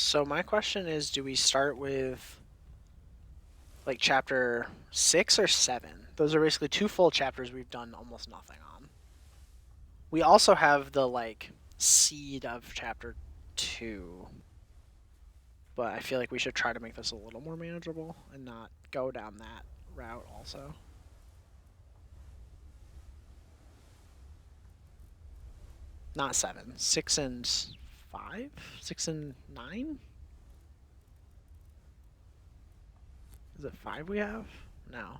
So my question is, do we start with like chapter 6 or 7? Those are basically two full chapters we've done almost nothing on. We also have the like seed of chapter 2, but I feel like we should try to make this a little more manageable and not go down that route also. Not 7, 6 and 5, 6 and 9. Is it 5 we have? No.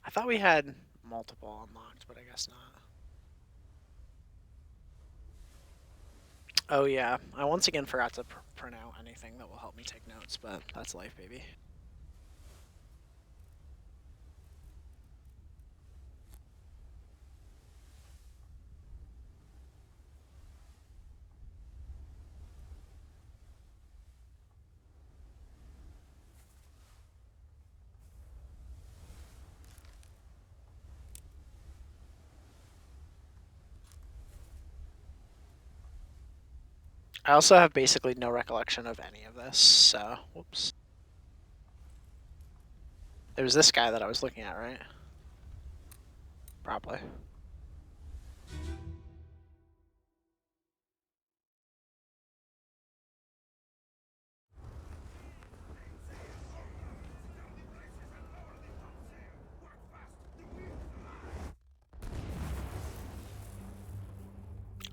I thought we had multiple unlocked, but I guess not. Oh yeah, I once again forgot to print out anything that will help me take notes, but that's life, baby. I also have basically no recollection of any of this, so whoops. It was this guy that I was looking at, right? Probably.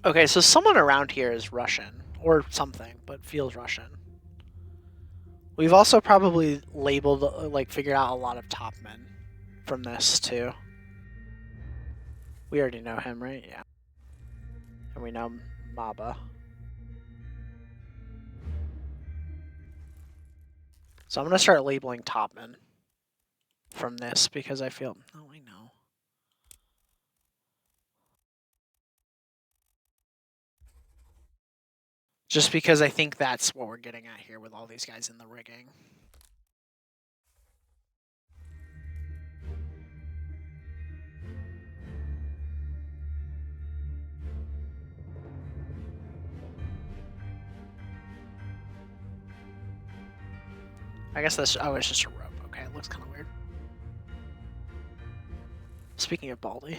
Okay, so someone around here is Russian, or something, but feels Russian. We've also probably labeled, like, figured out a lot of top men from this, too. We already know him, right? Yeah. And we know Maba. So I'm going to start labeling top men from this because I feel... Oh, I know. Just because I think that's what we're getting at here with all these guys in the rigging. I guess that's... Oh, it's just a rope. Okay, it looks kind of weird. Speaking of Baldy...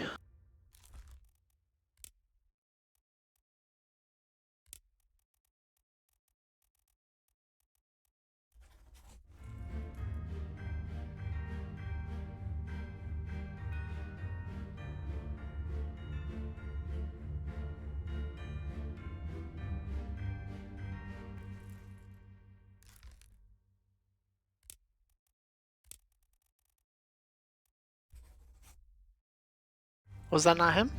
Was that not him?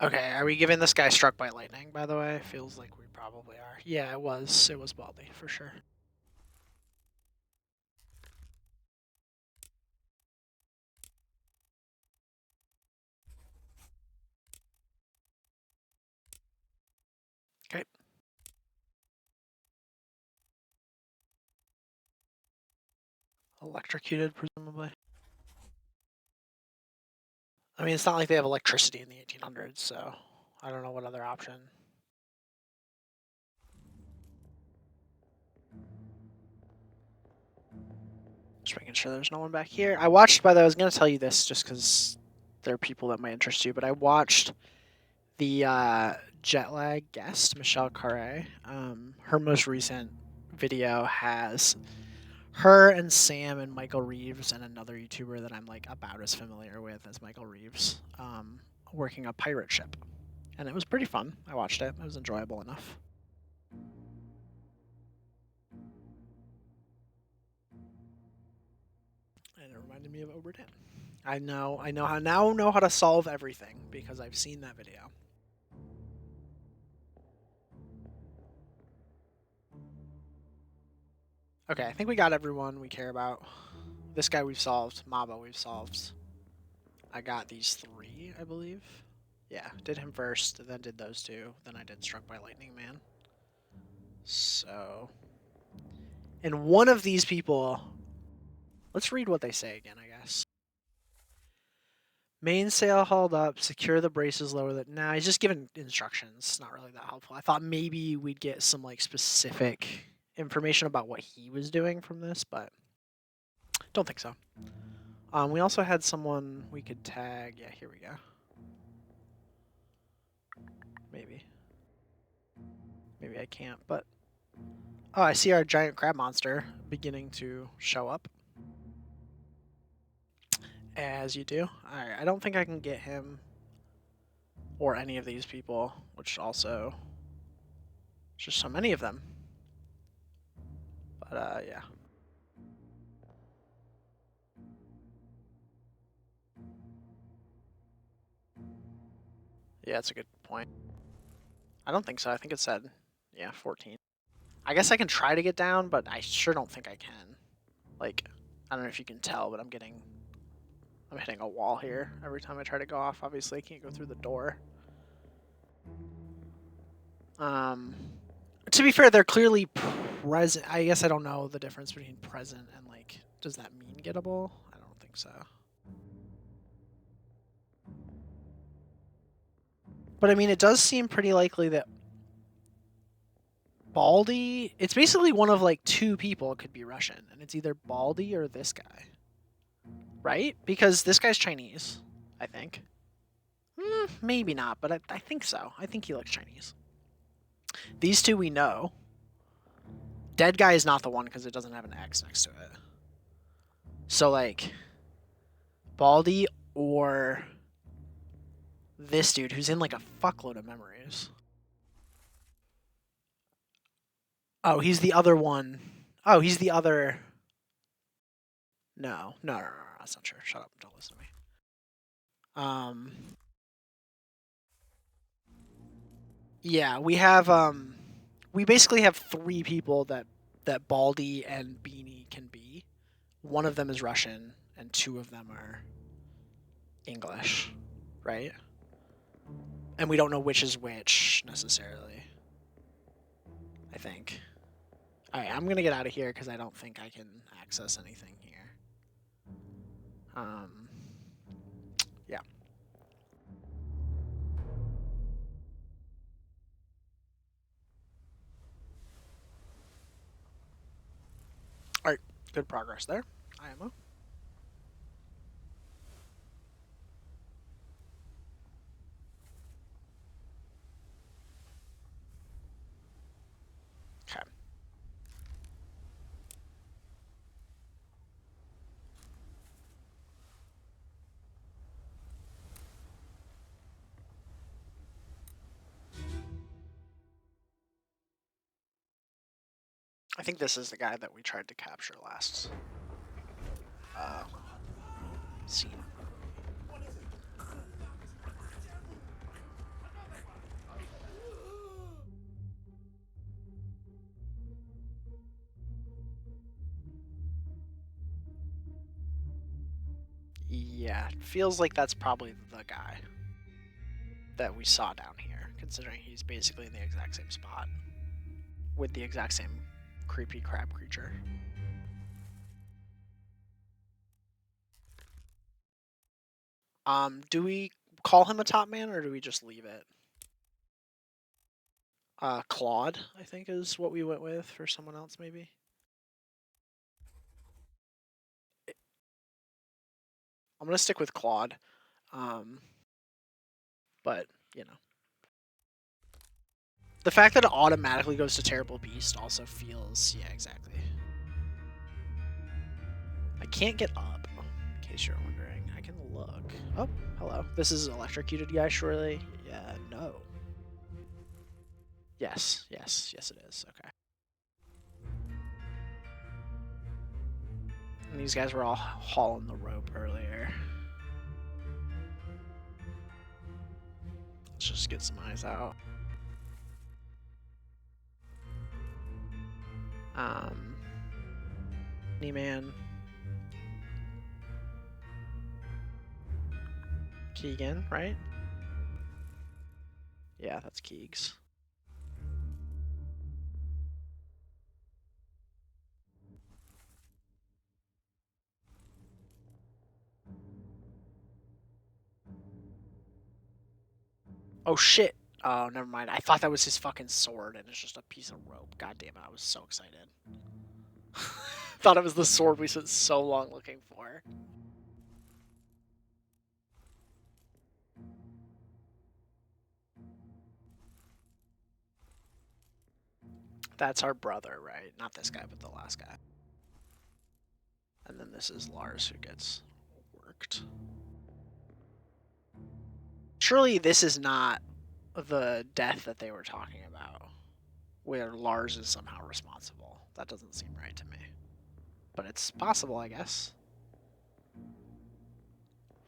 Okay, are we giving this guy struck by lightning, by the way? Feels like we probably are. Yeah, it was. It was Baldy, for sure. Okay. Electrocuted, presumably. I mean, it's not like they have electricity in the 1800s, so I don't know what other option. Just making sure there's no one back here. I watched, by the way, I was going to tell you this just because there are people that might interest you, but I watched the jet lag guest, Michelle Carre. Her most recent video has her and Sam and Michael Reeves and another YouTuber that I'm like about as familiar with as Michael Reeves, working a pirate ship. And it was pretty fun. I watched it. It was enjoyable enough. And it reminded me of Obra. I now know how to solve everything because I've seen that video. Okay, I think we got everyone we care about. This guy we've solved. Maba we've solved. I got these 3, I believe. Yeah, did him first, then did those 2, then I did Struck by Lightning Man. So... And one of these people... Let's read what they say again, I guess. Mainsail hauled up, secure the braces lower that... Nah, he's just giving instructions. Not really that helpful. I thought maybe we'd get some, like, specific information about what he was doing from this, but... Don't think so. We also had someone we could tag. Yeah, here we go. Maybe. Maybe I can't, but... Oh, I see our giant crab monster beginning to show up. As you do. Alright, I don't think I can get him or any of these people, which also... There's just so many of them. But, yeah. Yeah, that's a good point. I don't think so. I think it said, yeah, 14. I guess I can try to get down, but I sure don't think I can. Like, I don't know if you can tell, but I'm hitting a wall here every time I try to go off. Obviously, I can't go through the door. To be fair, they're clearly present. I guess I don't know the difference between present and, like, does that mean gettable? I don't think so. But I mean, it does seem pretty likely that Baldy... It's basically one of, like, 2 people could be Russian, and it's either Baldy or this guy. Right? Because this guy's Chinese, I think. Maybe not, but I think so. I think he looks Chinese. These 2 we know. Dead guy is not the one because it doesn't have an X next to it. So, like, Baldy or this dude who's in, like, a fuckload of memories. Oh, he's the other one. Oh, he's the other... No, that's not true. Shut up. Don't listen to me. Yeah, we have, we basically have 3 people that Baldy and Beanie can be. One of them is Russian, and 2 of them are English, right? And we don't know which is which, necessarily. I think. Alright, I'm gonna get out of here, because I don't think I can access anything here. Yeah. Alright, good progress there. IMO. Okay. I think this is the guy that we tried to capture last scene. Yeah, it feels like that's probably the guy that we saw down here, considering he's basically in the exact same spot with the exact same creepy crab creature. Do we call him a top man or do we just leave it? Claude, I think, is what we went with for someone else, maybe. I'm gonna stick with Claude, but you know, the fact that it automatically goes to Terrible Beast also feels, yeah, exactly. I can't get up, in case you're wondering. I can look. Oh, hello. This is electrocuted guy, surely? Yeah, no. Yes, it is. Okay. And these guys were all hauling the rope earlier. Let's just get some eyes out. Man. Keegan, right? Yeah, that's Keegs. Oh shit. Oh, never mind. I thought that was his fucking sword, and it's just a piece of rope. God damn it! I was so excited. Thought it was the sword we spent so long looking for. That's our brother, right? Not this guy, but the last guy. And then this is Lars who gets worked. Surely this is not the death that they were talking about, where Lars is somehow responsible. That doesn't seem right to me. But it's possible, I guess.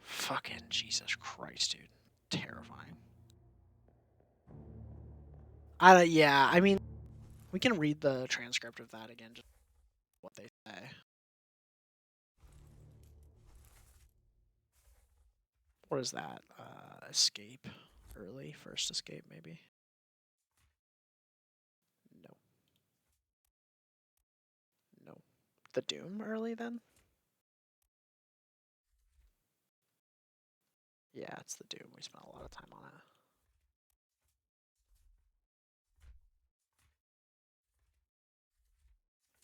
Fucking Jesus Christ, dude. Terrifying. Yeah, I mean, we can read the transcript of that again, just what they say. What is that? Escape early? First escape, maybe? No. No. The Doom early, then? Yeah, it's the Doom. We spent a lot of time on it.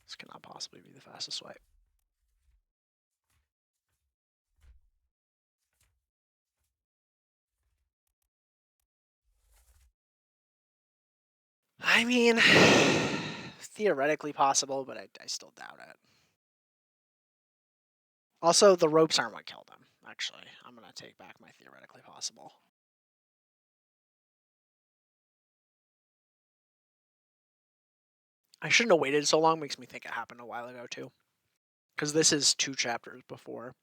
This cannot possibly be the fastest swipe. I mean, theoretically possible, but I still doubt it. Also, the ropes aren't what killed him, actually. I'm going to take back my theoretically possible. I shouldn't have waited so long. Makes me think it happened a while ago, too. Because this is 2 chapters before.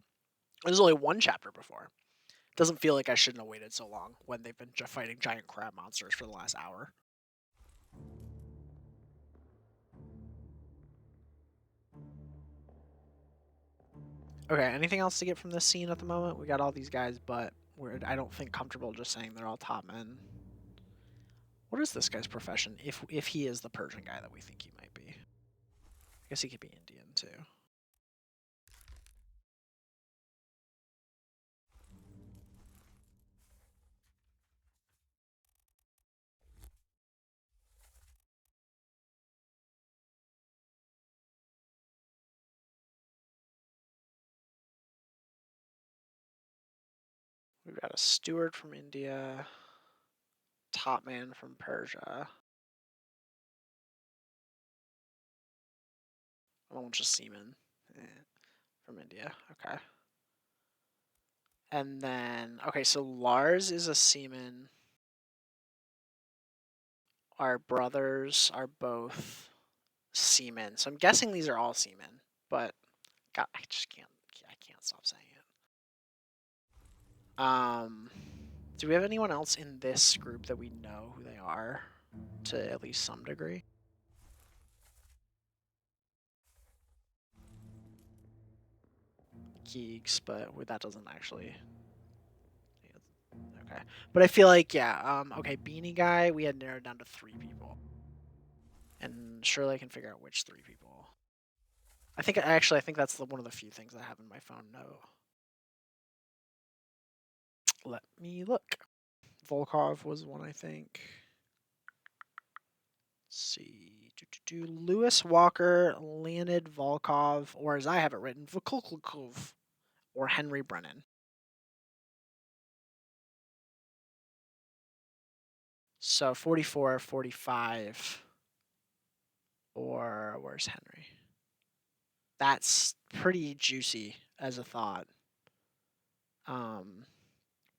There's only 1 chapter before. It doesn't feel like I shouldn't have waited so long when they've been fighting giant crab monsters for the last hour. Okay, anything else to get from this scene at the moment? We got all these guys, but I don't think comfortable just saying they're all top men. What is this guy's profession, if he is the Persian guy that we think he might be? I guess he could be Indian, too. We've got a steward from India, top man from Persia. A bunch of seamen from India. Okay. And then, okay, so Lars is a seaman. Our brothers are both seamen. So I'm guessing these are all seamen, but God, I just can't. I can't stop saying it. Do we have anyone else in this group that we know who they are, to at least some degree? Geeks, but that doesn't actually. Okay, but I feel like yeah. Okay, Beanie Guy, we had narrowed down to 3 people, and surely I can figure out which 3 people. I think that's one of the few things I have in my phone note. Let me look. Volkov was one, I think. Let's see. Lewis Walker, Leonid Volkov, or as I have it written, Vokulkov, or Henry Brennan. So 44, 45, or where's Henry? That's pretty juicy as a thought.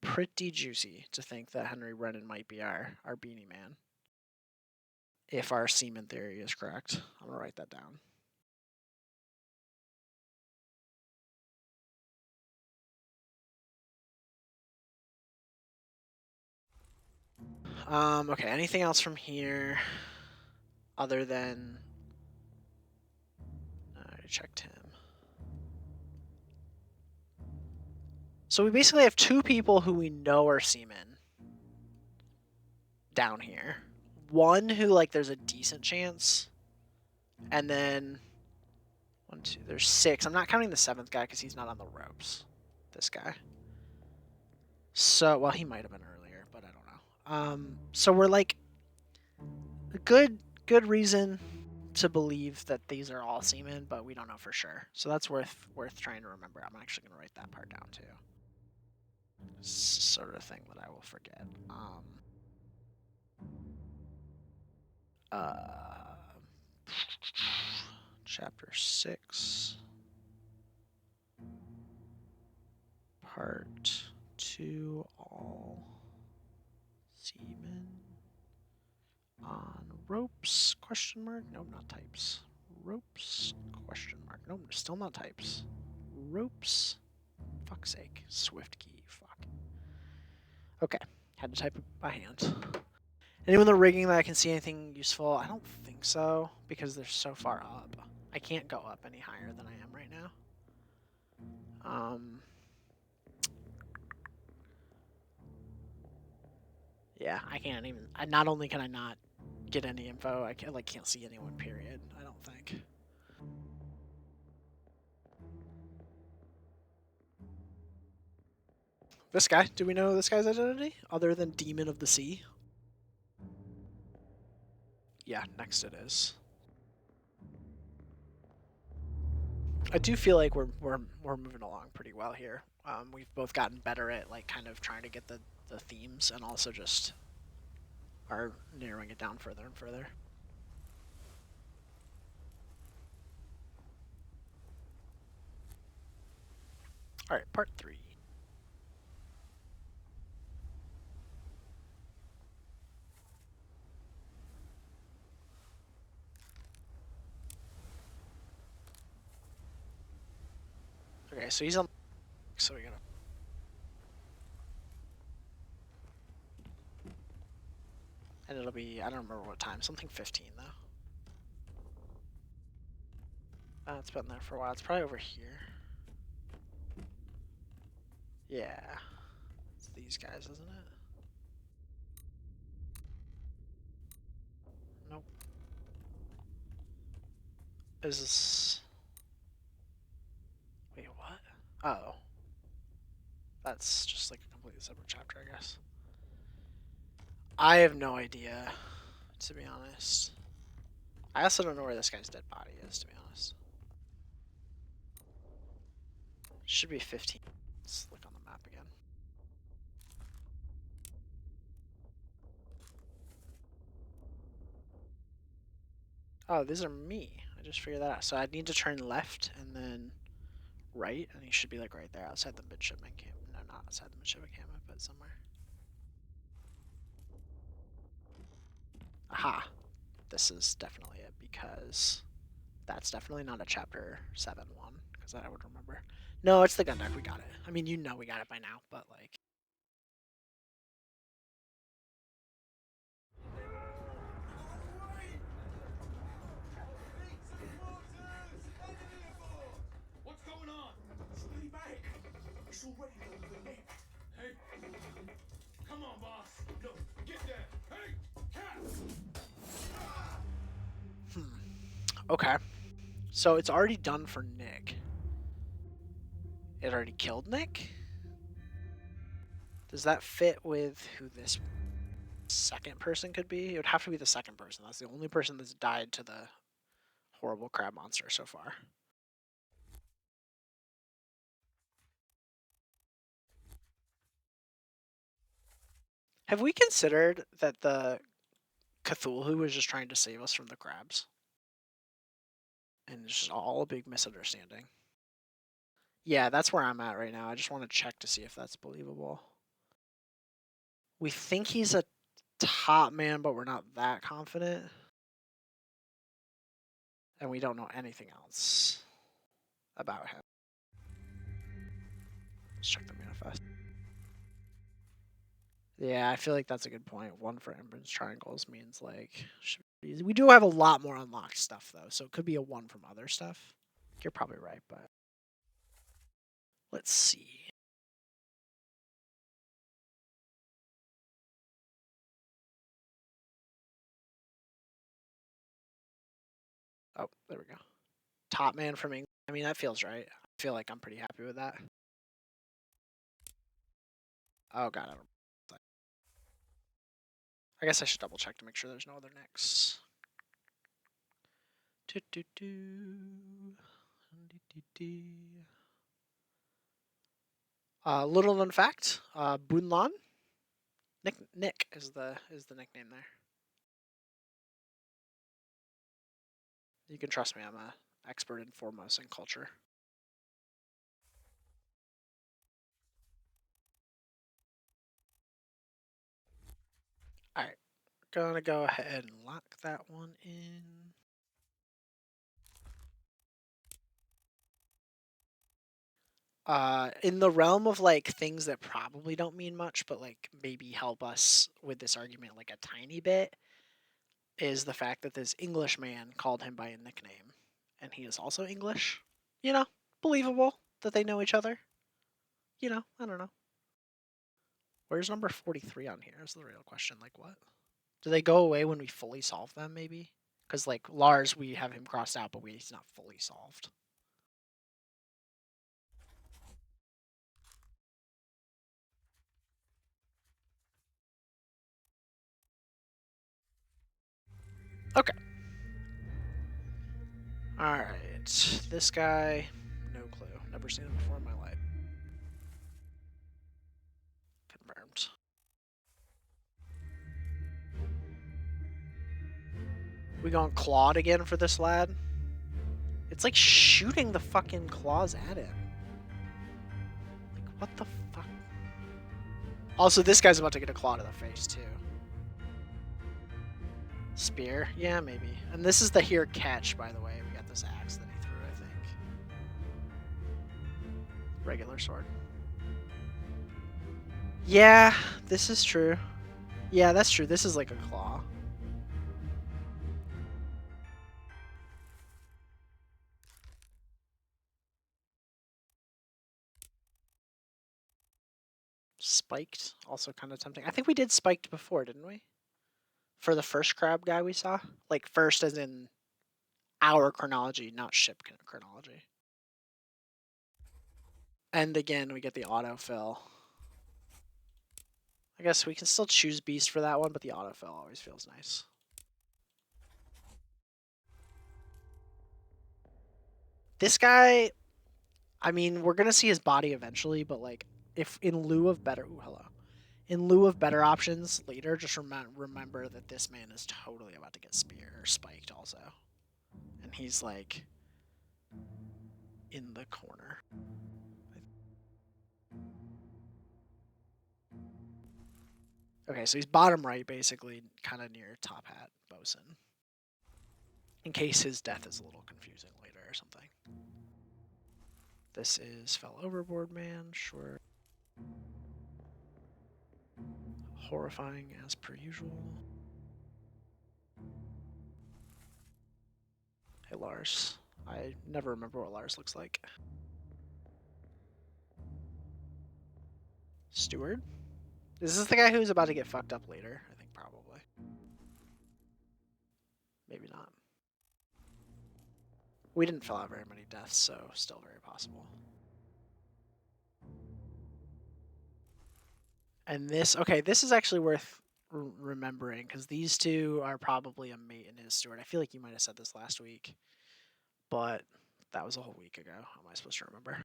Pretty juicy to think that Henry Brennan might be our beanie man. If our seaman theory is correct. I'm going to write that down. Okay, anything else from here other than I checked him. So we basically have two people who we know are seamen down here. One who, like, there's a decent chance. And then one, two, there's 6. I'm not counting the 7th guy because he's not on the ropes. This guy. So, well, he might have been earlier, but I don't know. So we're like a good reason to believe that these are all seamen, but we don't know for sure. So that's worth trying to remember. I'm actually gonna write that part down too. Sort of thing that I will forget. Chapter 6, part 2, all seamen on ropes, question mark? Nope, not types. Ropes, question mark. Nope, still not types. Ropes. Fuck's sake. Swift key. Fuck. Okay. Had to type it by hand. Anyone in the rigging that I can see anything useful? I don't think so, because they're so far up. I can't go up any higher than I am right now. Yeah, I can't even. Not only can I not get any info, I can't see anyone. Period. I don't think. This guy. Do we know this guy's identity other than Demon of the Sea? Yeah, next it is. I do feel like we're moving along pretty well here. We've both gotten better at like kind of trying to get the themes, and also just are narrowing it down further and further. All right, part 3. Okay, so he's on. So we gotta. And it'll be, I don't remember what time, something 15 though. It's been there for a while. It's probably over here. Yeah. It's these guys, isn't it? Nope. Is this... Wait, what? Oh. That's just like a completely separate chapter, I guess. I have no idea, to be honest. I also don't know where this guy's dead body is, to be honest. Should be 15. Let's look on the map again. Oh, these are me. I just figured that out. So I need to turn left and then right, and he should be like right there outside the midshipman camp. No, not outside the midshipman camp, but somewhere. Aha. This is definitely it, because that's definitely not a chapter 7 one, because I would remember. No, it's the gun deck. We got it. I mean, you know we got it by now, but like... What's going on? Stay back. It's already over the neck. Hey. Come on, boss. No, get there. Hey, cat. Okay. So it's already done for Nick. It already killed Nick? Does that fit with who this second person could be? It would have to be the second person. That's the only person that's died to the horrible crab monster so far. Have we considered that the Cthulhu was just trying to save us from the crabs? And it's just all a big misunderstanding. Yeah, that's where I'm at right now. I just want to check to see if that's believable. We think he's a top man, but we're not that confident. And we don't know anything else about him. Let's check the manifest. Yeah, I feel like that's a good point. 1 for Emperor's Triangles means like... We do have a lot more unlocked stuff, though, so it could be a 1 from other stuff. You're probably right, but... Let's see. Oh, there we go. Top man from England. I mean, that feels right. I feel like I'm pretty happy with that. Oh god, I don't. I guess I should double check to make sure there's no other nicks. Little known fact: Bunlan. Nick is the nickname there. You can trust me; I'm a expert in Formosan culture. All right, gonna go ahead and lock that one in. In the realm of like things that probably don't mean much, but like maybe help us with this argument like a tiny bit, is the fact that this English man called him by a nickname, and he is also English. You know, believable that they know each other. You know, I don't know. Where's number 43 on here? Is the real question. Like, what? Do they go away when we fully solve them, maybe? Because, like, Lars, we have him crossed out, but he's not fully solved. Okay. Alright. This guy, no clue. Never seen him before in my life. Confirmed. We going clawed again for this lad? It's like shooting the fucking claws at him. Like, what the fuck? Also, this guy's about to get a claw to the face, too. Spear? Yeah, maybe. And this is the here catch, by the way. We got this axe that he threw, I think. Regular sword. Yeah, this is true. Yeah, that's true. This is like a claw. Spiked, also kind of tempting. I think we did spiked before, didn't we? For the first crab guy we saw? Like, first as in our chronology, not ship chronology. And again, we get the autofill. I guess we can still choose beast for that one, but the autofill always feels nice. This guy, I mean, we're gonna see his body eventually, but like, if in lieu of better, ooh, hello, in lieu of better options later, just remember that this man is totally about to get spear or spiked also, and he's like in the corner. Okay, so he's bottom right, basically, kind of near top hat bosun, in case his death is a little confusing later or something. This is fell overboard man, sure. Horrifying as per usual. Hey Lars, I never remember what Lars looks like. Steward? Is this the guy who's about to get fucked up later? I think probably. Maybe not. We didn't fill out very many deaths, so still very possible. And this, okay, this is actually worth remembering because these two are probably a mate and his steward. I feel like you might have said this last week, but that was a whole week ago. How am I supposed to remember?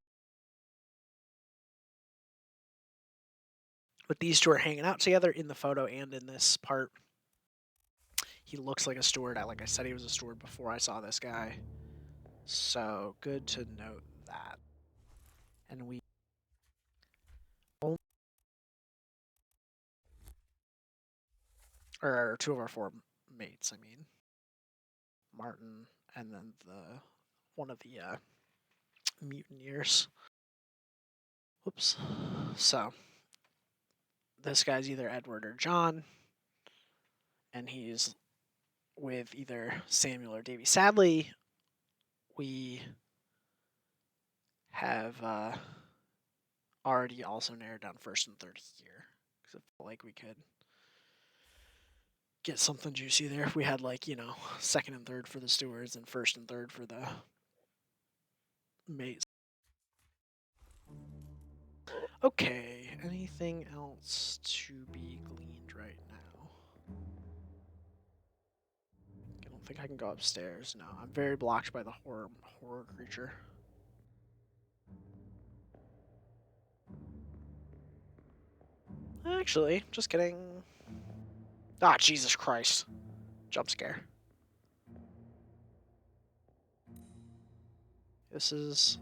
But these two are hanging out together in the photo and in this part. He looks like a steward. Like I said, he was a steward before I saw this guy. So good to note that. And we or two of our four mates, I mean. Martin and then the one of the mutineers. Whoops. So this guy's either Edward or John, and he's with either Samuel or Davy. Sadly, we have already also narrowed down first and third here because I felt like we could get something juicy there. If we had like, you know, second and third for the stewards and first and third for the mates. Okay, anything else to be gleaned right now? I don't think I can go upstairs. No, I'm very blocked by the horror creature. Actually, just kidding. Ah, Jesus Christ. Jump scare. This is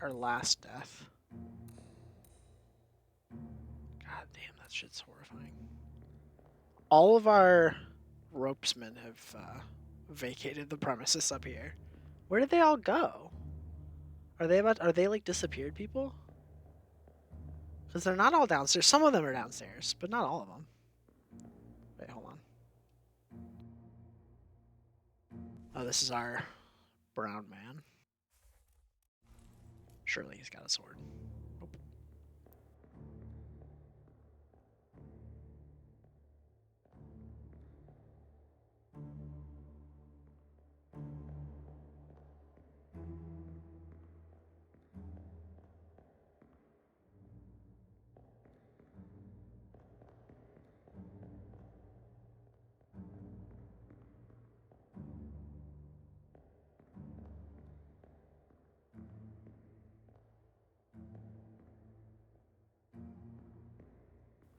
our last death. God damn, that shit's horrifying. All of our ropesmen have vacated the premises up here. Where did they all go? Are they like disappeared people? Because they're not all downstairs. Some of them are downstairs, but not all of them. Wait, hold on. Oh, this is our brown man. Surely he's got a sword. Nope.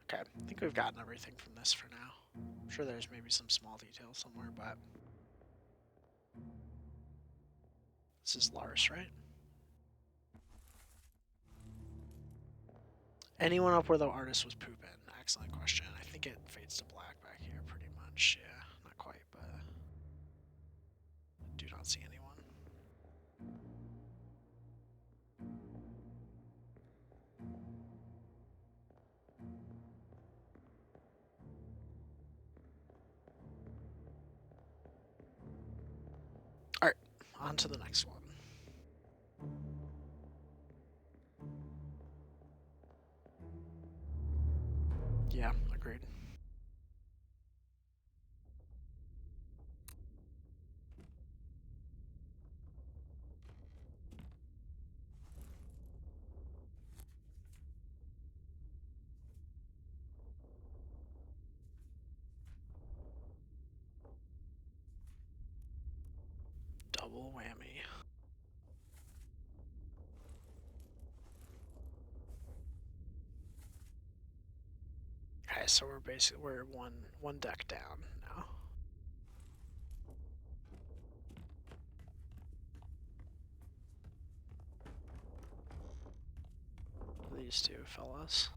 Okay, I think we've gotten everything from this for now. I'm sure there's maybe some small details somewhere, but this is Lars, right? Anyone up where the artist was pooping? Excellent question. I think it fades to black back here pretty much. Yeah, not quite, but I do not see anyone. All right, on to the next one. Yeah, agreed. Double whammy. Okay, so we're one deck down now. These two fellas.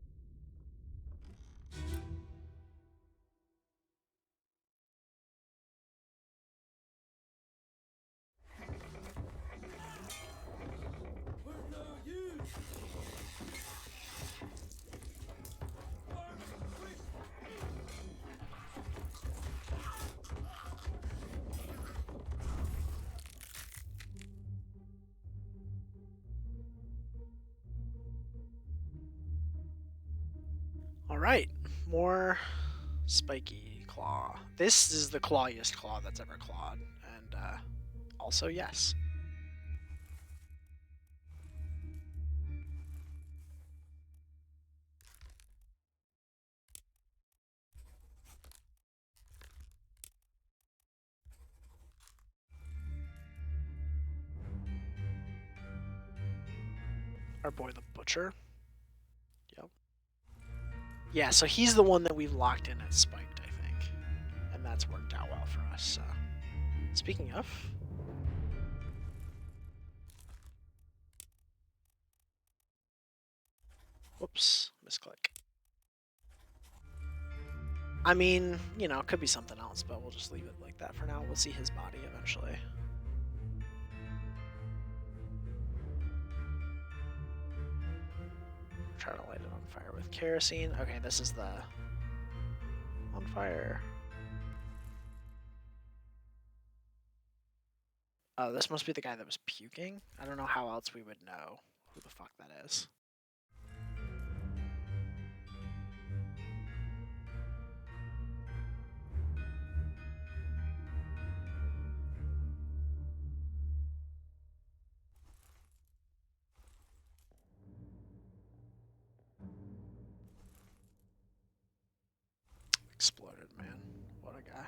All right, more spiky claw. This is the clawiest claw that's ever clawed, and also yes. Our boy the butcher. Yep. Yeah, so he's the one that we've locked in as spiked, I think, and that's worked out well for us. So, speaking of. Whoops, misclick. I mean, you know, it could be something else, but we'll just leave it like that for now. We'll see his body eventually. Try to light it on fire with kerosene. Okay, this is the on fire. Oh, this must be the guy that was puking. I don't know how else we would know who the fuck that is. exploded, man. What a guy.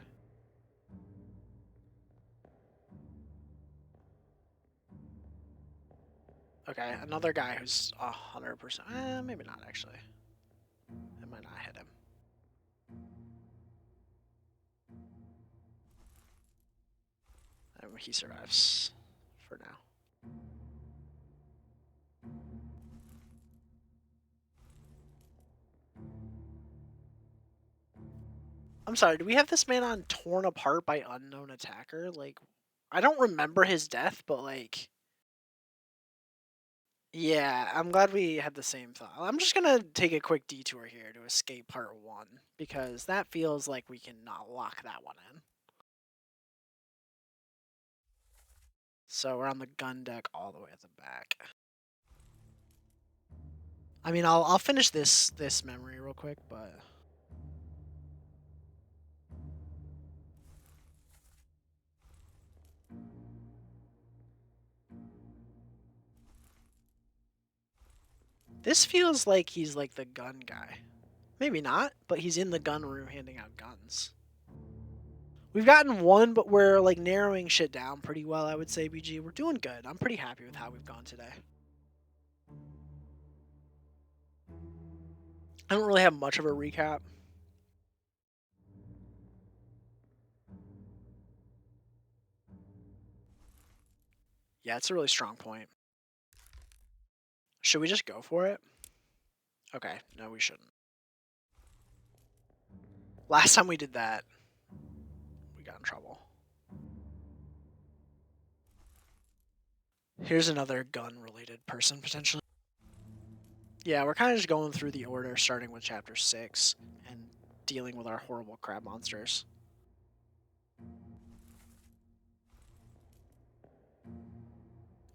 Okay, another guy who's 100%. Maybe not actually. It might not hit him. He survives for now. I'm sorry, do we have this man on torn apart by unknown attacker? Like, I don't remember his death, but like, yeah, I'm glad we had the same thought. I'm just gonna take a quick detour here to escape part 1, because that feels like we can not lock that one in. So we're on the gun deck all the way at the back. I mean, I'll finish this memory real quick, but this feels like he's like the gun guy. Maybe not, but he's in the gun room handing out guns. We've gotten one, but we're like narrowing shit down pretty well, I would say, BG. We're doing good. I'm pretty happy with how we've gone today. I don't really have much of a recap. Yeah, it's a really strong point. Should we just go for it? Okay, no, we shouldn't. Last time we did that, we got in trouble. Here's another gun-related person, potentially. Yeah, we're kind of just going through the order, starting with Chapter 6, and dealing with our horrible crab monsters.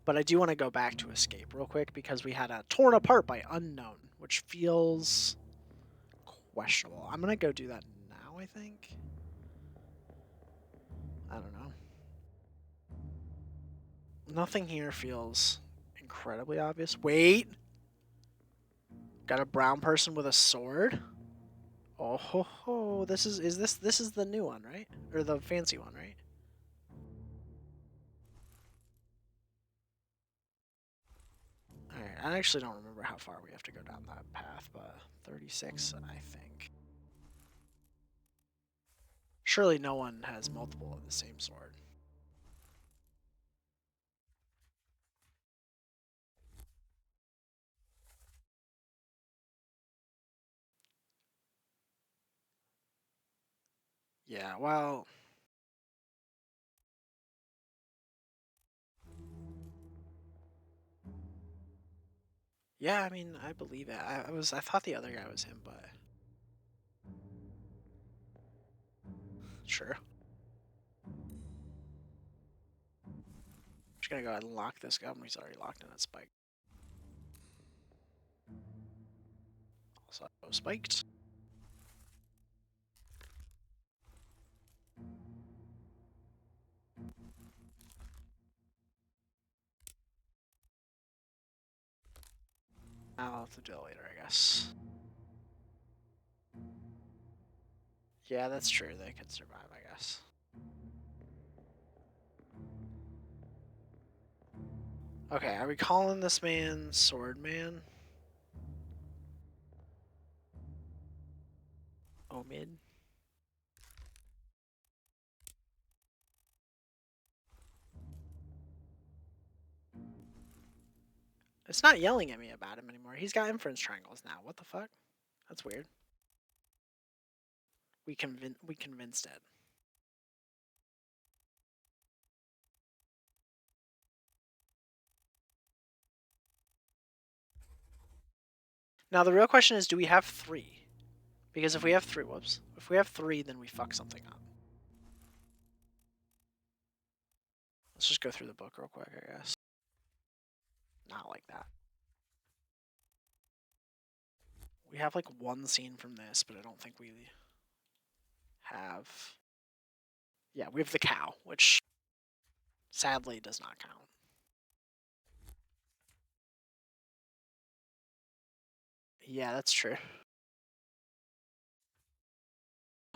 But I do want to go back to Escape real quick, because we had a torn apart by unknown, which feels questionable. I'm going to go do that now, I think. I don't know. Nothing here feels incredibly obvious. Wait! Got a brown person with a sword? Oh ho ho! This is the new one, right? Or the fancy one, right? Alright, I actually don't remember how far we have to go down that path, but 36, I think. Surely no one has multiple of the same sword. Yeah, well... Yeah, I mean, I believe it. I thought the other guy was him, but... Sure. Just gonna go ahead and lock this gun. He's already locked in that spike. Also spiked. I'll have to do it later, I guess. Yeah, that's true. They could survive, I guess. Okay, are we calling this man Swordman? Omid? It's not yelling at me about him anymore. He's got inference triangles now. What the fuck? That's weird. We convinced it. Now the real question is, do we have 3? Because if we have 3, whoops. If we have 3, then we fuck something up. Let's just go through the book real quick, I guess. Not like that. We have like one scene from this, but I don't think we have... Yeah, we have the cow, which sadly does not count. Yeah, that's true.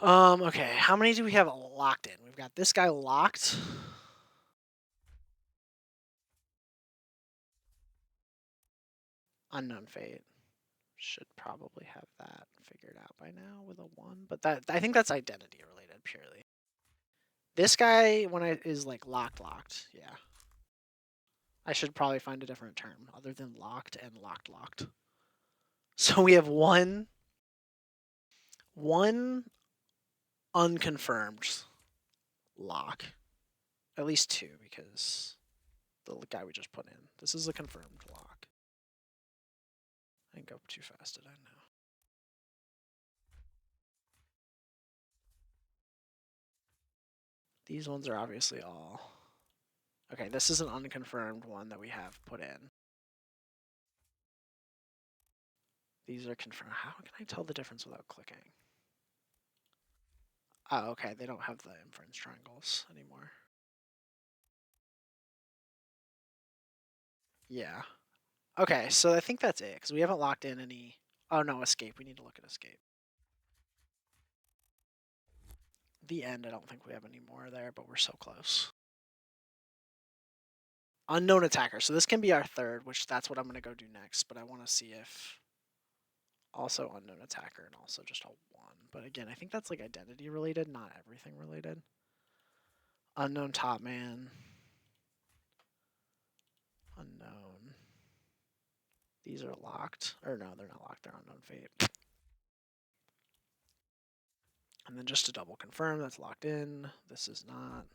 Okay, how many do we have locked in? We've got this guy locked. Unknown fate. Should probably have that figured out by now with a 1, but I think that's identity related purely. This guy is like locked, yeah. I should probably find a different term other than locked and locked. So we have one unconfirmed lock. At least 2 because the guy we just put in. This is a confirmed lock. I didn't go too fast, did I? No. These ones are obviously all... Okay, this is an unconfirmed one that we have put in. These are confirmed. How can I tell the difference without clicking? Oh, okay, they don't have the inference triangles anymore. Yeah. Okay, so I think that's it, because we haven't locked in any... Oh, no, escape. We need to look at escape. The end, I don't think we have any more there, but we're so close. Unknown attacker. So this can be our third, which that's what I'm going to go do next, but I want to see if... Also unknown attacker and also just a 1. But again, I think that's like identity related, not everything related. Unknown top man. Unknown. These are locked. Or no, they're not locked. They're unknown fate. And then just to double confirm, that's locked in. This is not.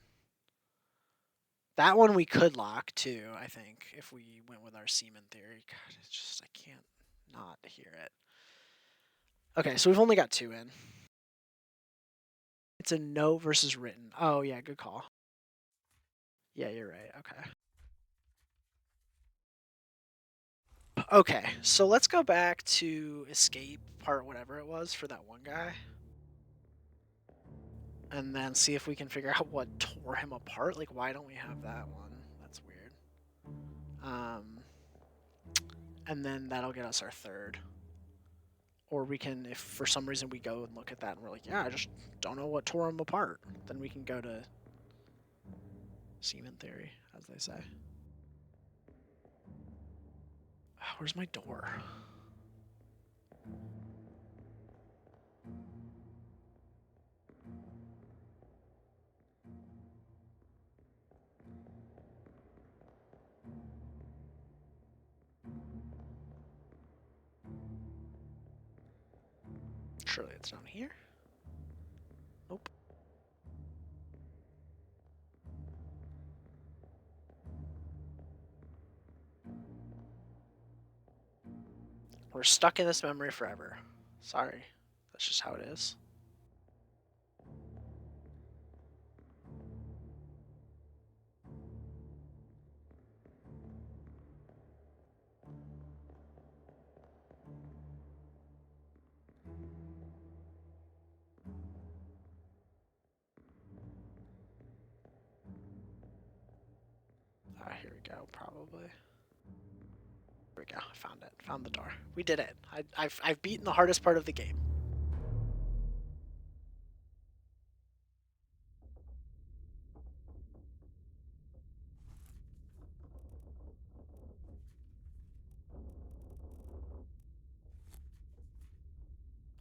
That one we could lock too, I think, if we went with our semen theory. God, it's just, I can't not hear it. Okay, so we've only got 2 in. It's a note versus written. Oh, yeah, good call. Yeah, you're right. Okay. Okay, so let's go back to escape part whatever it was for that one guy. And then see if we can figure out what tore him apart. Like, why don't we have that one? That's weird. And then that'll get us our third. Or we can, if for some reason we go and look at that and we're like, yeah, I just don't know what tore him apart, then we can go to semen theory, as they say. Where's my door? Surely it's down here. Nope. We're stuck in this memory forever. Sorry. That's just how it is. Here we go, probably. Here we go, I found it. Found the door. We did it. I've beaten the hardest part of the game.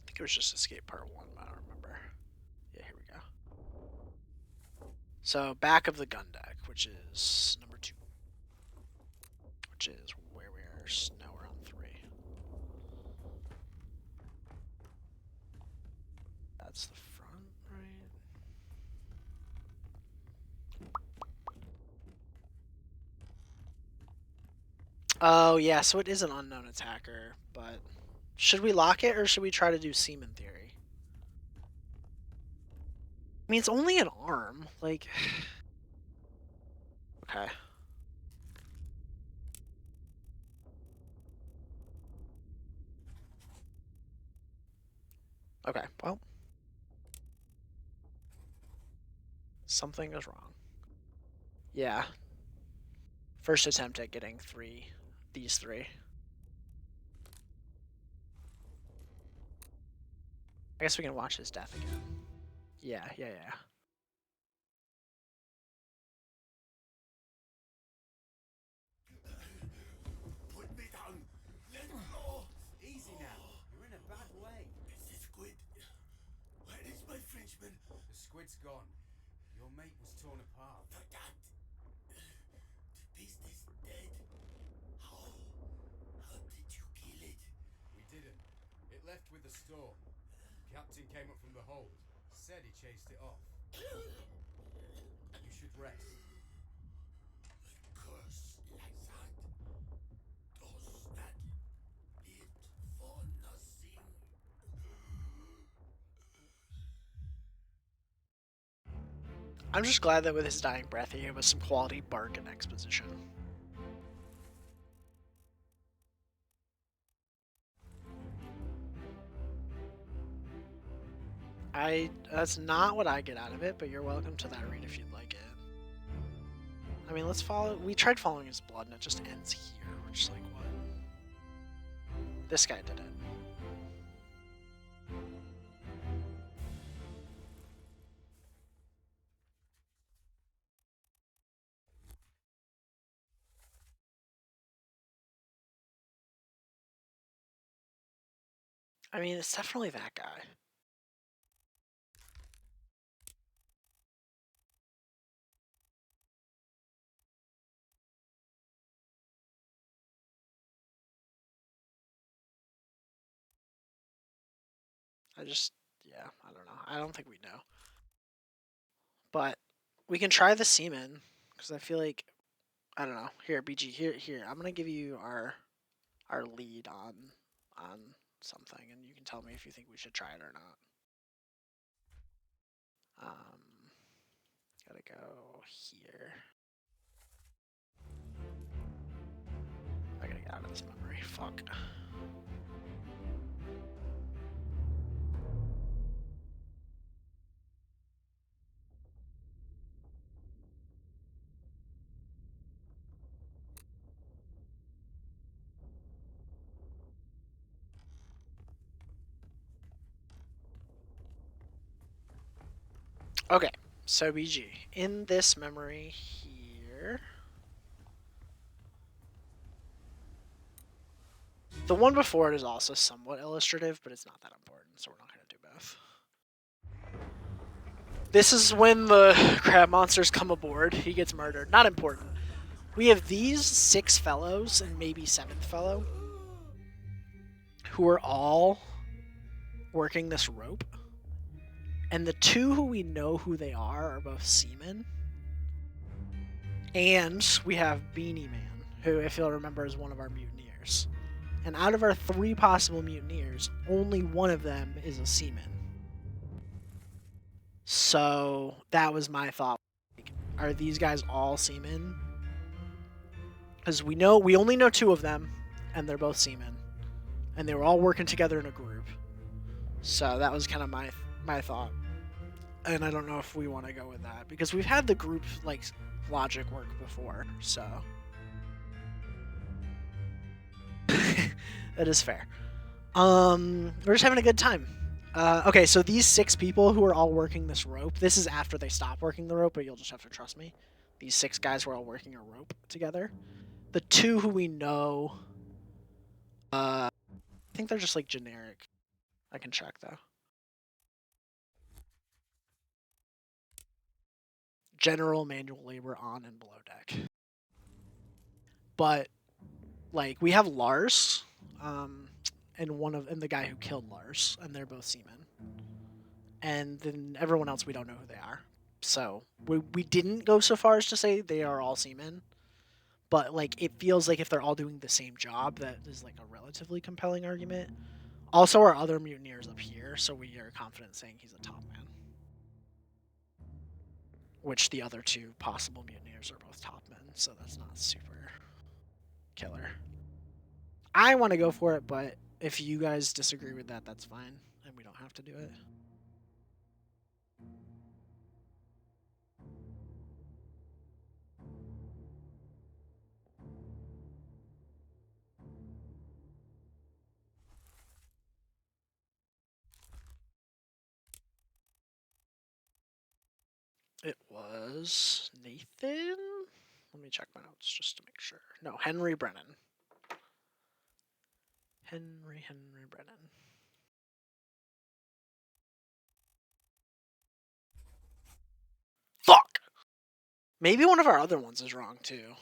I think it was just escape part 1, but I don't remember. Yeah, here we go. So back of the gun deck, which is number 2. Which is where we are now. We're on 3. That's the front, right? Oh yeah, so it is an unknown attacker, but should we lock it or should we try to do semen theory? I mean, it's only an arm, like... Okay. Okay, well. Something is wrong. Yeah. First attempt at getting these 3. I guess we can watch his death again. Yeah, yeah, yeah. Put me down. Let go. Easy now. You're in a bad way. It's the squid. Where is my Frenchman? The squid's gone. Your mate was torn apart. The cat. The beast is dead. How? How did you kill it? We didn't. It left with the storm. Captain came up from the hold. Said he chased it off. You should rest. A curse like that. Does that it for nothing? I'm just glad that with his dying breath, he gave us some quality bargain exposition. That's not what I get out of it, but you're welcome to that read if you'd like it. I mean, let's follow. We tried following his blood, and it just ends here. We're just like, what? This guy did it. I mean, it's definitely that guy. Yeah, I don't know. I don't think we know. But we can try the seaman, because I feel like, I don't know. Here, BG, here. I'm gonna give you our lead on something, and you can tell me if you think we should try it or not. Gotta go here. I gotta get out of this memory. Fuck. Okay, so BG, in this memory here, the one before it is also somewhat illustrative, but it's not that important, so we're not gonna do both. This is when the crab monsters come aboard. He gets murdered. Not important. We have these 6 fellows and maybe 7th fellow who are all working this rope. And the 2 who we know who they are both seamen. And we have Beanie Man, who, if you'll remember, is one of our mutineers. And out of our 3 possible mutineers, only one of them is a seaman. So that was my thought. Like, are these guys all seamen? Because we only know 2 of them, and they're both seamen, and they were all working together in a group. So that was kind of my thought, and I don't know if we want to go with that because we've had the group like logic work before. So that is fair. We're just having a good time. Okay, so these 6 people who are all working this rope. This is after they stop working the rope, but you'll just have to trust me. These 6 guys who are all working a rope together. The 2 who we know, I think they're just like generic. I can check though. General manual labor on and below deck. But like we have Lars, and the guy who killed Lars, and they're both seamen. And then everyone else we don't know who they are. So we didn't go so far as to say they are all seamen. But like it feels like if they're all doing the same job, that is like a relatively compelling argument. Also, our other mutineers up here, so we are confident saying he's a top man. Which the other 2 possible mutineers are both top men, so that's not super killer. I want to go for it, but if you guys disagree with that, that's fine, and we don't have to do it. It was Nathan. Let me check my notes just to make sure. No, Henry Brennan. Henry Brennan. Fuck! Maybe one of our other ones is wrong too.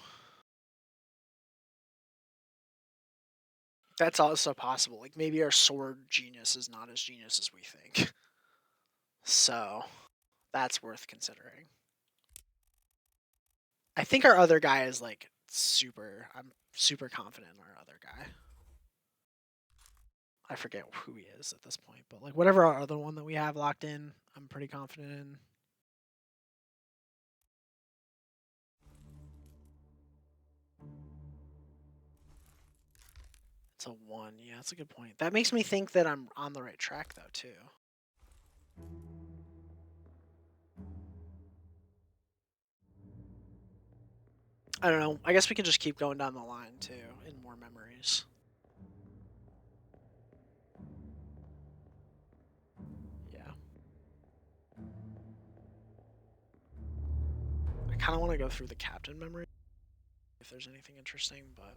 That's also possible. Like maybe our sword genius is not as genius as we think. So that's worth considering. I think our other guy is like super. I'm super confident in our other guy. I forget who he is at this point, but like whatever our other one that we have locked in, I'm pretty confident in. It's a 1. Yeah, that's a good point. That makes me think that I'm on the right track, though, too. I don't know. I guess we can just keep going down the line, too, in more memories. Yeah. I kind of want to go through the captain memory, if there's anything interesting, but...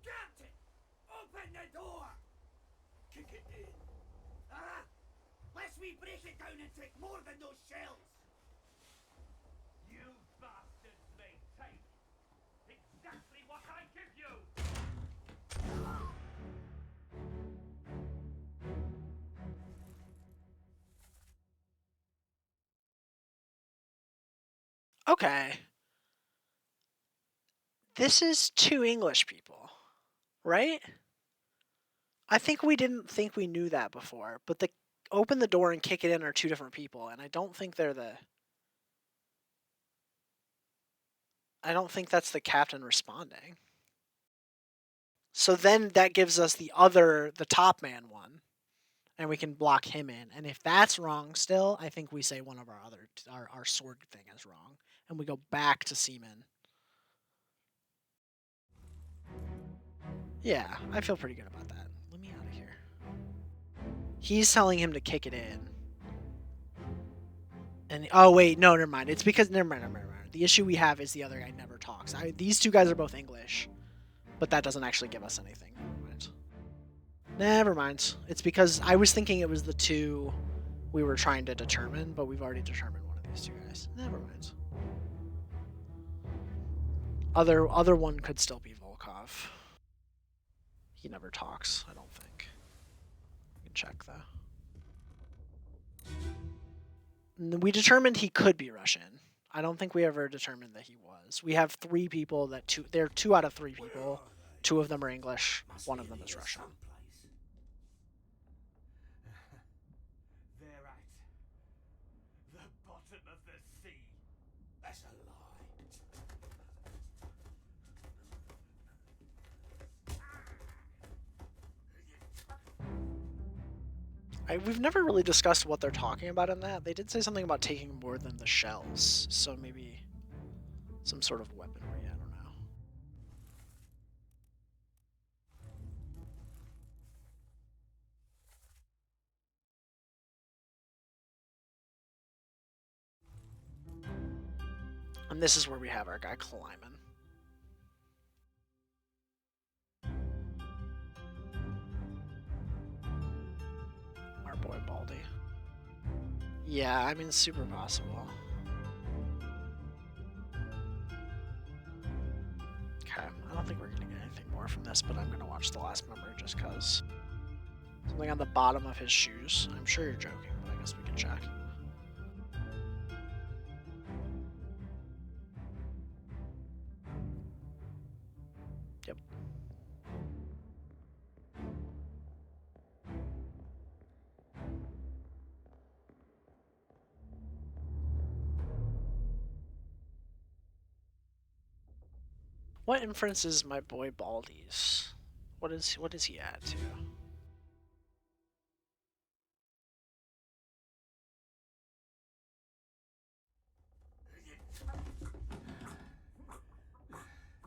Captain! Open the door! Kick it in. Ah! Lest we break it down and take more than those shells! You bastards may take exactly what I give you! Okay. This is 2 English people, right? I think we didn't think we knew that before, but the open the door and kick it in are 2 different people, and I don't think they're the... I don't think that's the captain responding. So then that gives us the top man one, and we can block him in. And if that's wrong still, I think we say one of our sword thing is wrong, and we go back to Seaman. Yeah, I feel pretty good about that. Let me out of here. He's telling him to kick it in. And oh wait, no, never mind. It's because never mind. The issue we have is the other guy never talks. These 2 guys are both English, but that doesn't actually give us anything. Never mind. It's because I was thinking it was the 2 we were trying to determine, but we've already determined one of these 2 guys. Never mind. Other one could still be Volkov. He never talks, I don't think. We can check though. We determined he could be Russian. I don't think we ever determined that he was. We have 3 people that they're 2 out of 3 people. 2 of them are English. One of them is Russian. They're at the bottom of the sea. That's a lie. We've never really discussed what they're talking about in that. They did say something about taking more than the shells, so maybe some sort of weaponry. I don't know. And this is where we have our guy Kleiman. Our boy Baldy. Yeah, I mean, super possible. Okay, I don't think we're gonna get anything more from this, but I'm gonna watch the last memory just cause. Something on the bottom of his shoes. I'm sure you're joking, but I guess we can check. Yep. What inference is my boy Baldy's? What is he at to?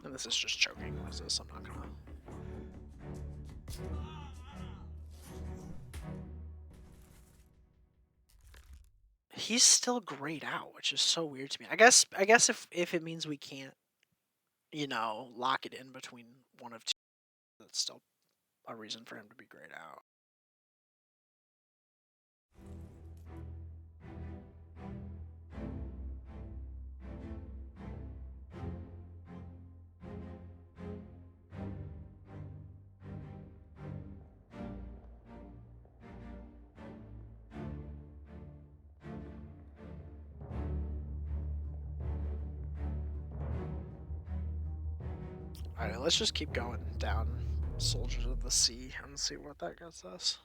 And this is just choking noises, I'm not gonna. He's still grayed out, which is so weird to me. I guess if it means we can't, you know, lock it in between one of two, that's still a reason for him to be grayed out. Alright, let's just keep going down Soldiers of the Sea and see what that gets us.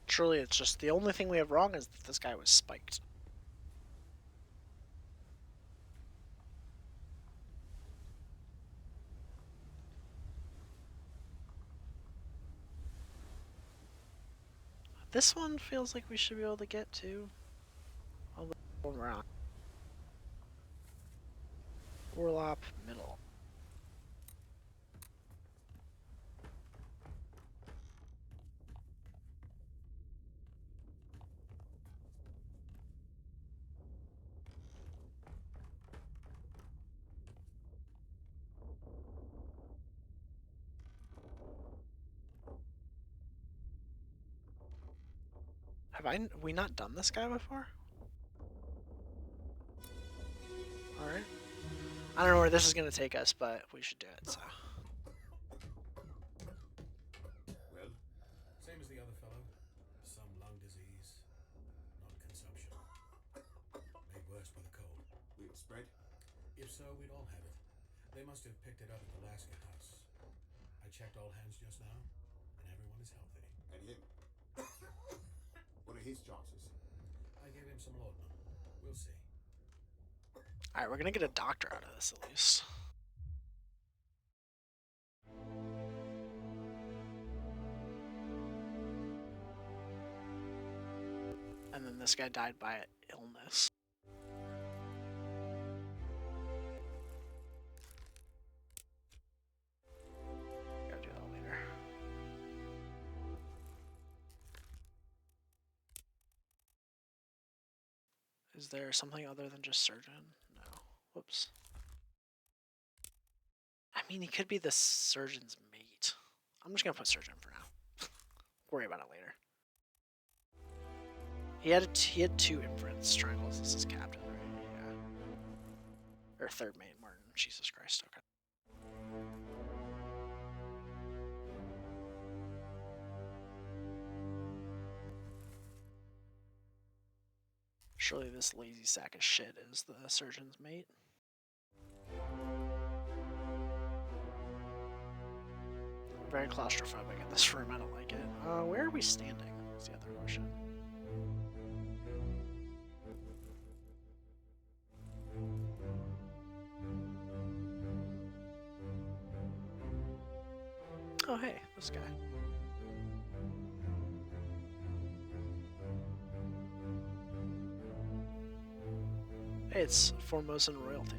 Truly, it's just the only thing we have wrong is that this guy was spiked. This one feels like we should be able to get to. I'll go around. Warlop, middle. Have we not done this guy before? Alright. I don't know where this is gonna take us, but we should do it, so. Well, same as the other fellow. Some lung disease, not consumption. Made worse by the cold. Will it spread? If so, we'd all have it. They must have picked it up at the Alaska house. I checked all hands just now, and everyone is healthy. And him? What are his chances? I gave him some laudanum. We'll see. Alright, we're gonna get a doctor out of this at least. And then this guy died by illness. Gotta do that later. Is there something other than just surgeon? No. Whoops. I mean, he could be the surgeon's mate. I'm just gonna put surgeon for now. Worry about it later. He had two inference triangles. This is captain, right? Yeah. Or third mate, Martin. Jesus Christ. Okay. Surely this lazy sack of shit is the surgeon's mate. Very claustrophobic in this room. I don't like it. Where are we standing? That's the other question. Oh, hey, this guy. Hey, it's Formosan royalty.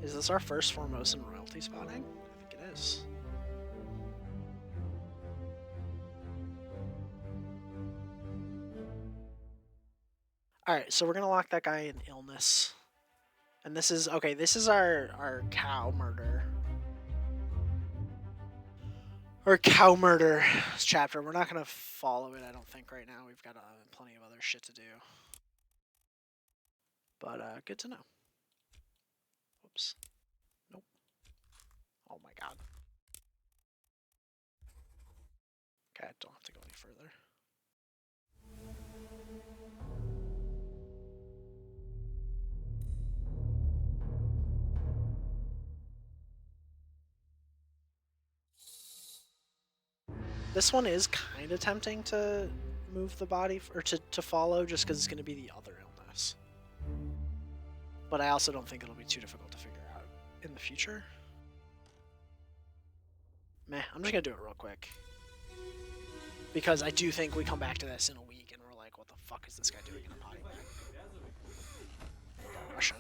Is this our first Formosan royalty spotting? I think it is. Alright, so we're gonna lock that guy in illness. And this is, okay, this is our cow murder. Or cow murder chapter. We're not gonna follow it, I don't think, right now. We've got plenty of other shit to do. But good to know. Whoops. Nope. Oh my god. Okay, I don't have to go any further. This one is kind of tempting to move the body, or to follow, just because it's going to be the other illness. But I also don't think it'll be too difficult to figure out in the future. Meh, I'm just going to do it real quick. Because I do think we come back to this in a week and we're like, what the fuck is this guy doing in a body bag? Russian.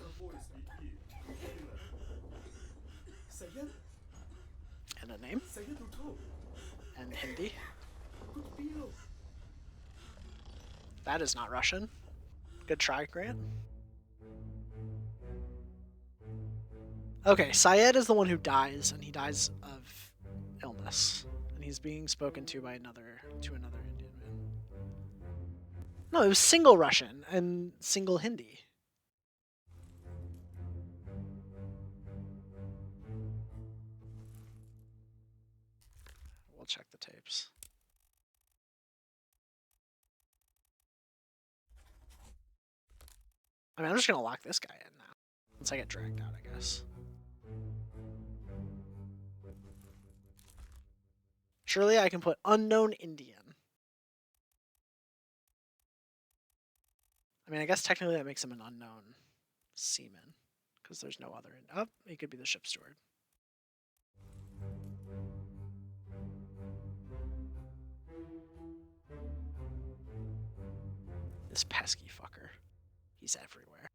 And a name. And Hindi. That is not Russian. Good try, Grant. Okay, Syed is the one who dies, and he dies of illness. And he's being spoken to by another Indian man. No, it was single Russian and single Hindi. We'll check the tapes. I mean, I'm just gonna lock this guy in now. Once I get dragged out, I guess. Surely I can put unknown Indian. I mean, I guess technically that makes him an unknown seaman, because there's no other. Oh, he could be the ship steward. This pesky fucker. He's everywhere.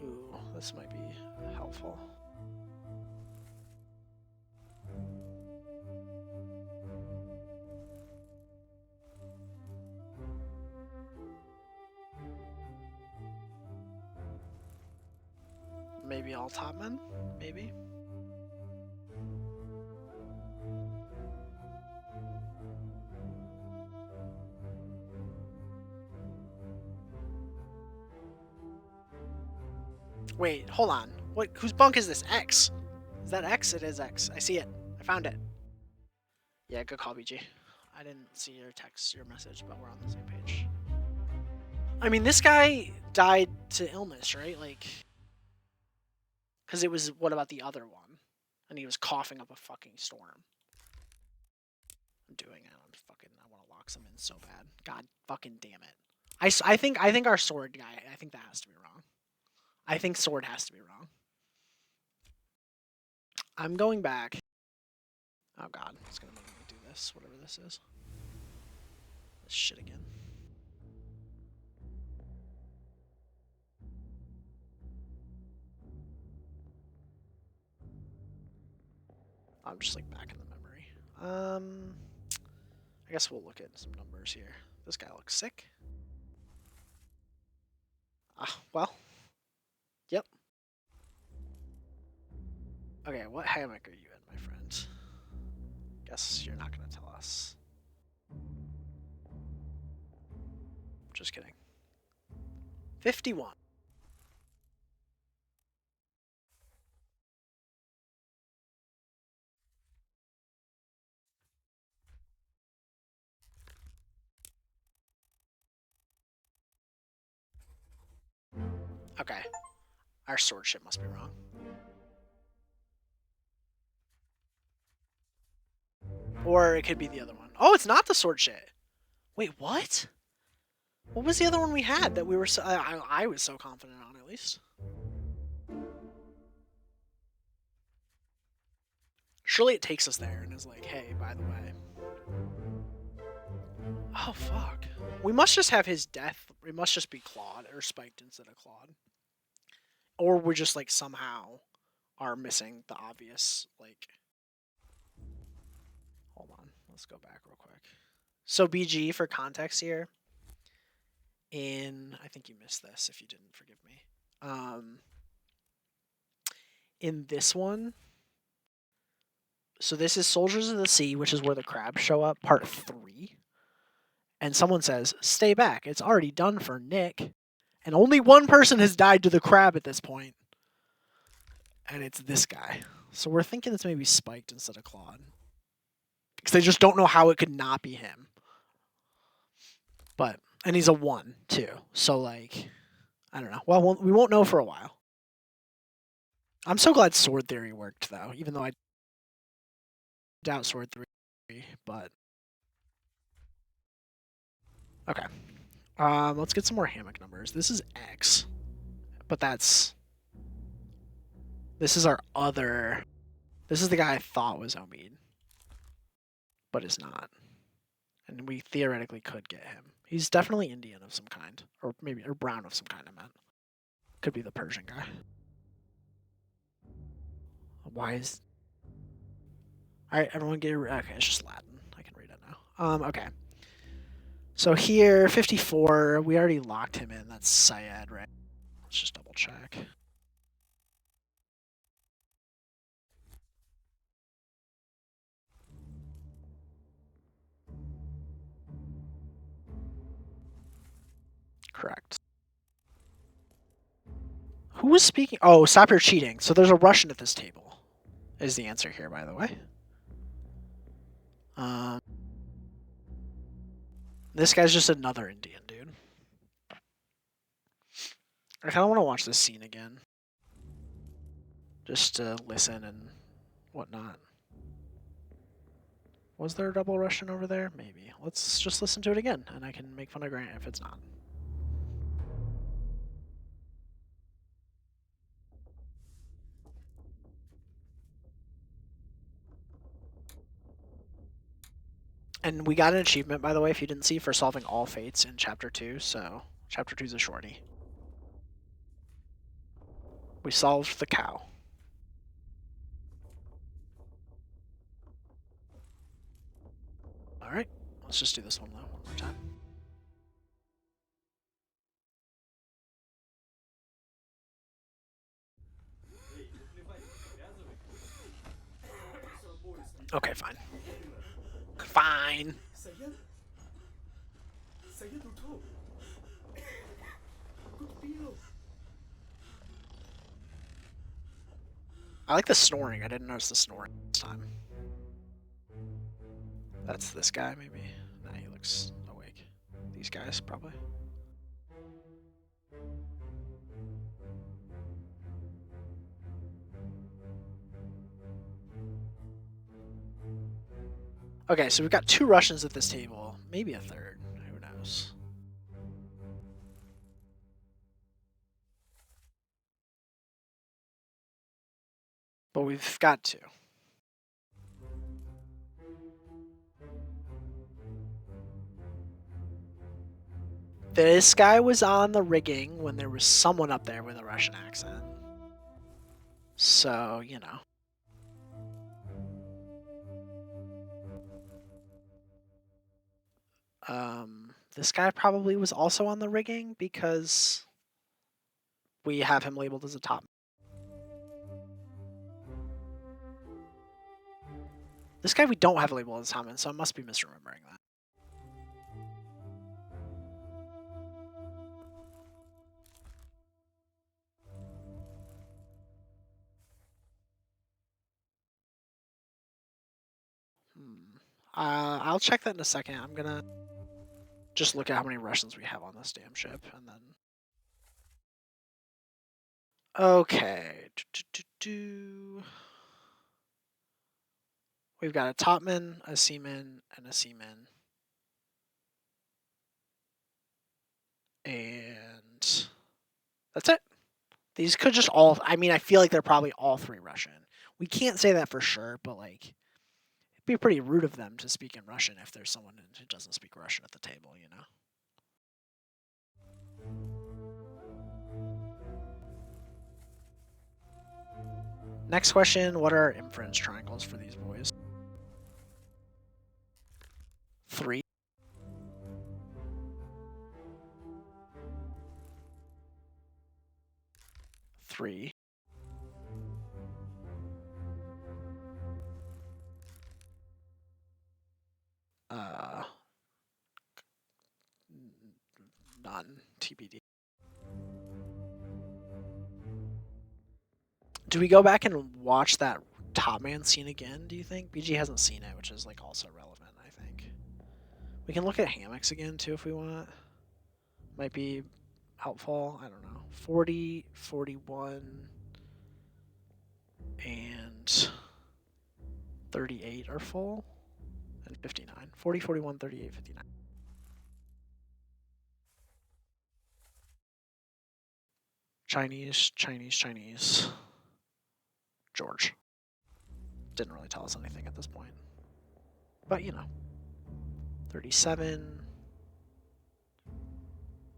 Ooh, this might be helpful. Maybe all top men? Maybe? Wait, hold on. What? Whose bunk is this? X? Is that X? It is X. I see it. I found it. Yeah, good call, BG. I didn't see your text, your message, but we're on the same page. I mean, this guy died to illness, right? Like, because it was, what about the other one? And he was coughing up a fucking storm. I'm doing it. I want to lock some in so bad. God fucking damn it. I think our sword guy, I think that has to be wrong. I think sword has to be wrong. I'm going back. Oh god, it's gonna make me do this, whatever this is. This shit again. I'm just like back in the memory. I guess we'll look at some numbers here. This guy looks sick. Well. Yep. Okay, what hammock are you in, my friend? Guess you're not gonna tell us. Just kidding. 51. Okay. Our sword shit must be wrong. Or it could be the other one. Oh, it's not the sword shit. Wait, what? What was the other one we had that we were so... I was so confident on, at least. Surely it takes us there and is like, hey, by the way. Oh, fuck. We must just have his death. It must just be clawed or spiked instead of clawed. Or we're just, like, somehow are missing the obvious, like... Hold on. Let's go back real quick. So, BG, for context here, I think you missed this if you didn't, forgive me. In this one, so this is Soldiers of the Sea, which is where the crabs show up, part 3. and someone says, "Stay back. It's already done for Nick." And only one person has died to the crab at this point. And it's this guy. So we're thinking it's maybe spiked instead of clawed. Because they just don't know how it could not be him. And he's a 1, too. So, like, I don't know. Well, we won't know for a while. I'm so glad Sword Theory worked, though. Even though I doubt Sword Theory, but... Okay. Let's get some more hammock numbers. This is X. But that's... This is our other... This is the guy I thought was Omid. But is not. And we theoretically could get him. He's definitely Indian of some kind. Or brown of some kind, I meant. Could be the Persian guy. Why is... Alright, everyone get... Okay, it's just Latin. I can read it now. Okay. So here, 54. We already locked him in. That's Syed, right? Let's just double check. Correct. Who was speaking? Oh, stop your cheating. So there's a Russian at this table. Is the answer here, by the way. This guy's just another Indian dude. I kind of want to watch this scene again. Just to listen and whatnot. Was there a double Russian over there? Maybe. Let's just listen to it again, and I can make fun of Grant if it's not. And we got an achievement, by the way, if you didn't see, for solving all fates in Chapter 2, so Chapter 2's a shorty. We solved the cow. Alright, let's just do this one, though, one more time. Okay, fine. Fine. I like the snoring. I didn't notice the snoring this time. That's this guy, maybe? Nah, he looks awake. These guys, probably. Okay, so we've got 2 Russians at this table. Maybe a third. Who knows? But we've got 2. This guy was on the rigging when there was someone up there with a Russian accent. So, you know. This guy probably was also on the rigging because we have him labeled as a top. This guy we don't have labeled as top man, so I must be misremembering that. I'll check that in a second. I'm gonna just look at how many Russians we have on this damn ship, and then... Okay. We've got a topman, a seaman, and a seaman. And that's it. These could just all... I mean, I feel like they're probably all 3 Russian. We can't say that for sure, but, like, it'd be pretty rude of them to speak in Russian if there's someone who doesn't speak Russian at the table, you know? Next question, what are inference triangles for these boys? 3. 3. Do we go back and watch that Top Man scene again, do you think? BG hasn't seen it, which is like also relevant, I think. We can look at hammocks again too if we want. Might be helpful. I don't know. 40, 41, and 38 are full. And 59. 40, 41, 38, 59. Chinese, Chinese, Chinese. George. Didn't really tell us anything at this point. But, you know. 37.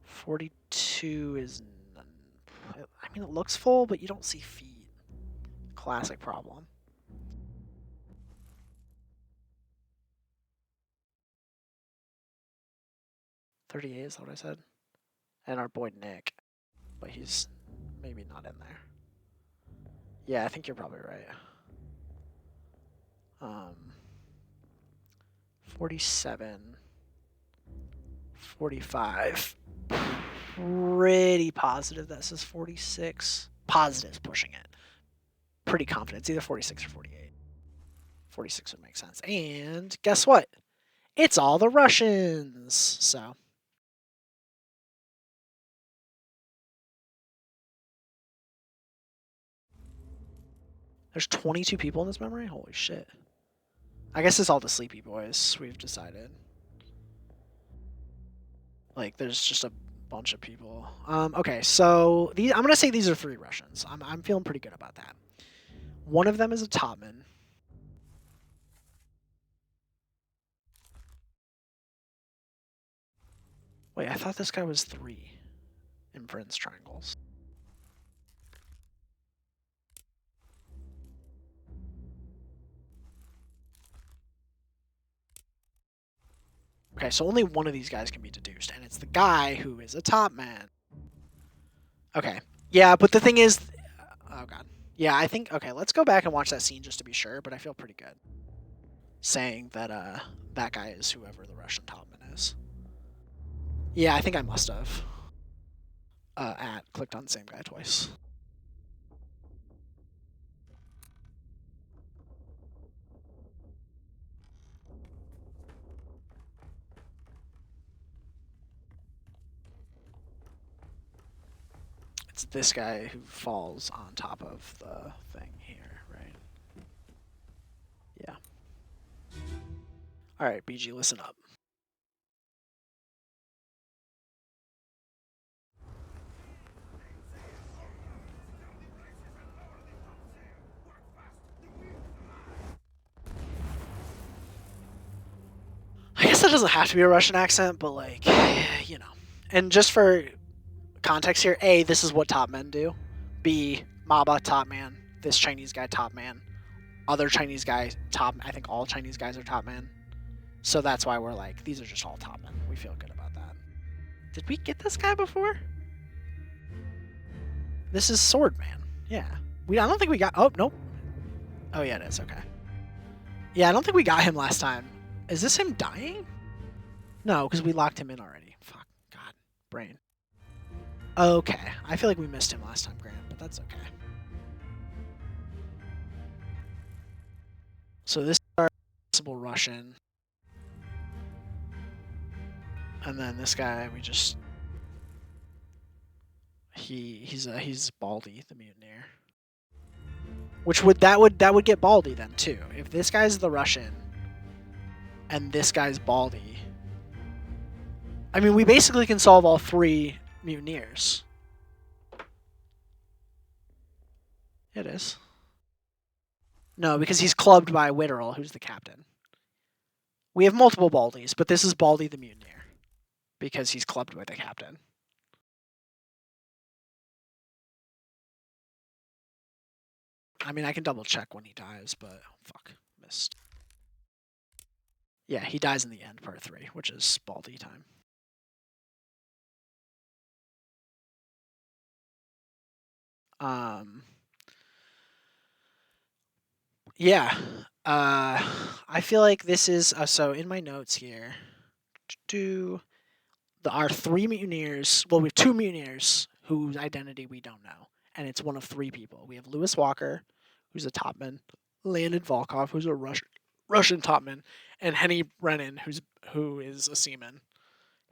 42 is none. I mean, it looks full, but you don't see feet. Classic problem. $38 is what I said. And our boy Nick. But he's maybe not in there. Yeah, I think you're probably right. 47. 45. Pretty positive that says 46. Positive's pushing it. Pretty confident. It's either 46 or 48. 46 would make sense. And guess what? It's all the Russians. So. There's 22 people in this memory? Holy shit. I guess it's all the sleepy boys, we've decided. Like, there's just a bunch of people. Okay, so I'm going to say these are 3 Russians. I'm feeling pretty good about that. One of them is a topman. Wait, I thought this guy was 3 in Prince Triangles. Okay, so only one of these guys can be deduced, and it's the guy who is a top man. Okay. Yeah, but the thing is... Oh, God. Yeah, I think... Okay, let's go back and watch that scene just to be sure, but I feel pretty good saying that that guy is whoever the Russian topman is. Yeah, I think I must have clicked on the same guy twice. It's this guy who falls on top of the thing here, right? Yeah. All right, BG, listen up. I guess that doesn't have to be a Russian accent, but like, you know. And just for context here, A, this is what top men do. B, Maba top man. This Chinese guy top man. Other Chinese guy top. I think all Chinese guys are top man. So that's why we're like, these are just all top men. We feel good about that. Did we get this guy before? This is Swordman. Yeah. I don't think we got. Oh nope. Oh yeah, it is. Okay. Yeah, I don't think we got him last time. Is this him dying? No, because we locked him in already. Fuck. God. Brain. Okay. I feel like we missed him last time, Grant, but that's okay. So this is our possible Russian. And then this guy, we just... He's Baldy, the mutineer. Which that would get Baldy then, too. If this guy's the Russian... and this guy's Baldy. I mean, we basically can solve all 3 mutineers. It is. No, because he's clubbed by Witterell, who's the captain. We have multiple Baldys, but this is Baldy the mutineer. Because he's clubbed by the captain. I mean, I can double check when he dies, but... Fuck. Missed. Yeah, he dies in the end, part 3, which is Baldy time. Yeah. I feel like this is... so, in my notes here... our 3 mutineers... Well, we have 2 mutineers whose identity we don't know. and it's one of three people. We have Lewis Walker, who's a topman, Landon Volkov, who's a Russian topman, and Henry Brennan, who is a seaman.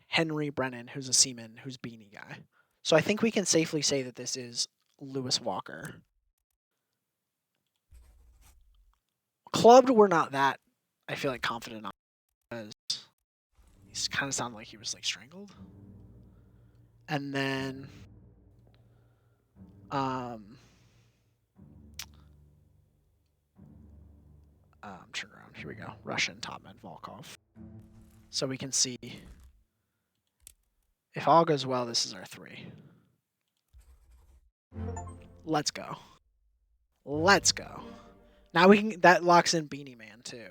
Henry Brennan, who's a seaman, who's beanie guy. So I think we can safely say that this is Lewis Walker. Clubbed, we're not that, I feel like, confident on, because he kind of sounded like he was like strangled. And then turn around. Here we go. Russian topman Volkov. So we can see, if all goes well, this is our three. Let's go. Let's go. Now we can, that locks in Beanie Man too.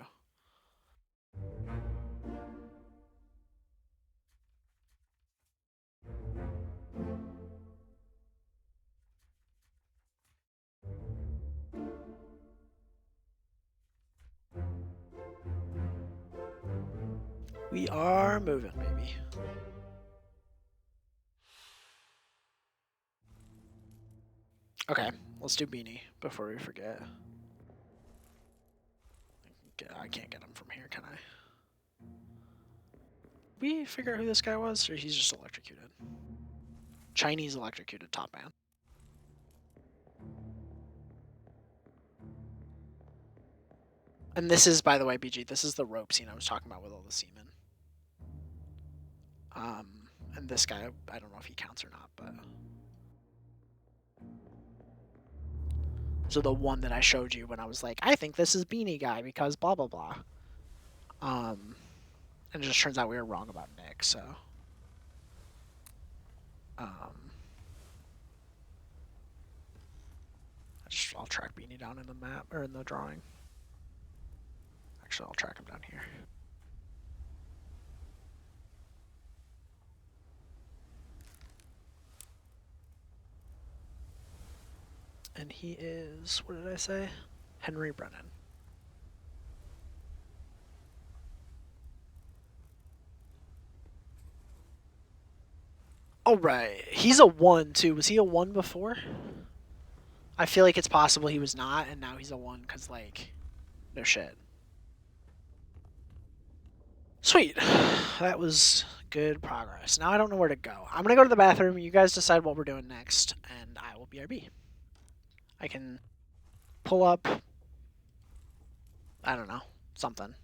We are moving, baby. Okay, let's do Beanie before we forget. I can't get him from here, can I? We figure out who this guy was, or he's just electrocuted? Chinese electrocuted top man. And this is, by the way, BG, this is the rope scene I was talking about with all the seamen. And this guy, I don't know if he counts or not, but... So the one that I showed you when I was like, I think this is Beanie Guy because blah, blah, blah. And it just turns out we were wrong about Nick, so... I'll track Beanie down in the map, or in the drawing. Actually, I'll track him down here. And he is, what did I say? Henry Brennan. Oh, right. He's a 1, too. Was he a 1 before? I feel like it's possible he was not, and now he's a 1, because, like, no shit. Sweet. That was good progress. Now I don't know where to go. I'm going to go to the bathroom. You guys decide what we're doing next, and I will BRB. I can pull up, I don't know, something.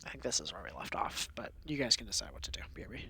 I think this is where we left off, but you guys can decide what to do. BRB.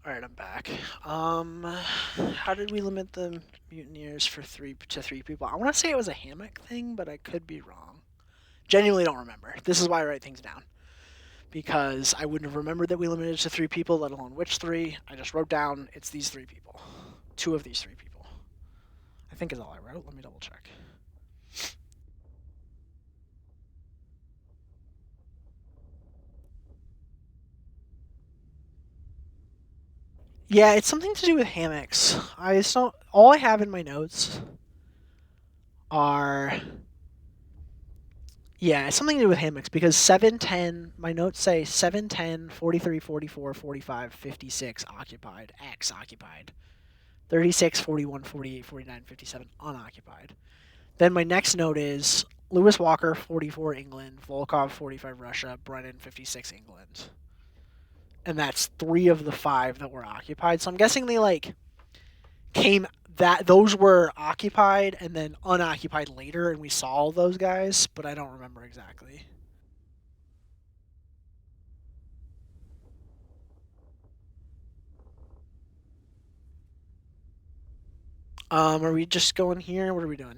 Alright, I'm back. How did we limit the mutineers for three people? I want to say it was a hammock thing, but I could be wrong. Genuinely don't remember. This is why I write things down. Because I wouldn't have remembered that we limited it to 3 people, let alone which 3. I just wrote down it's these 3 people. 2 of these 3 people. I think is all I wrote. Let me double check. Yeah, it's something to do with hammocks. I saw all I have in my notes are yeah, it's something to do with hammocks because 710, my notes say 710, 43, 44, 45, 56 occupied, X occupied. 36, 41, 48, 49, 57 unoccupied. Then my next note is Lewis Walker 44 England, Volkov 45 Russia, Brennan 56 England. And that's 3 of the 5 that were occupied. So I'm guessing they like came that those were occupied and then unoccupied later and we saw all those guys, but I don't remember exactly. Are we just going here? What are we doing?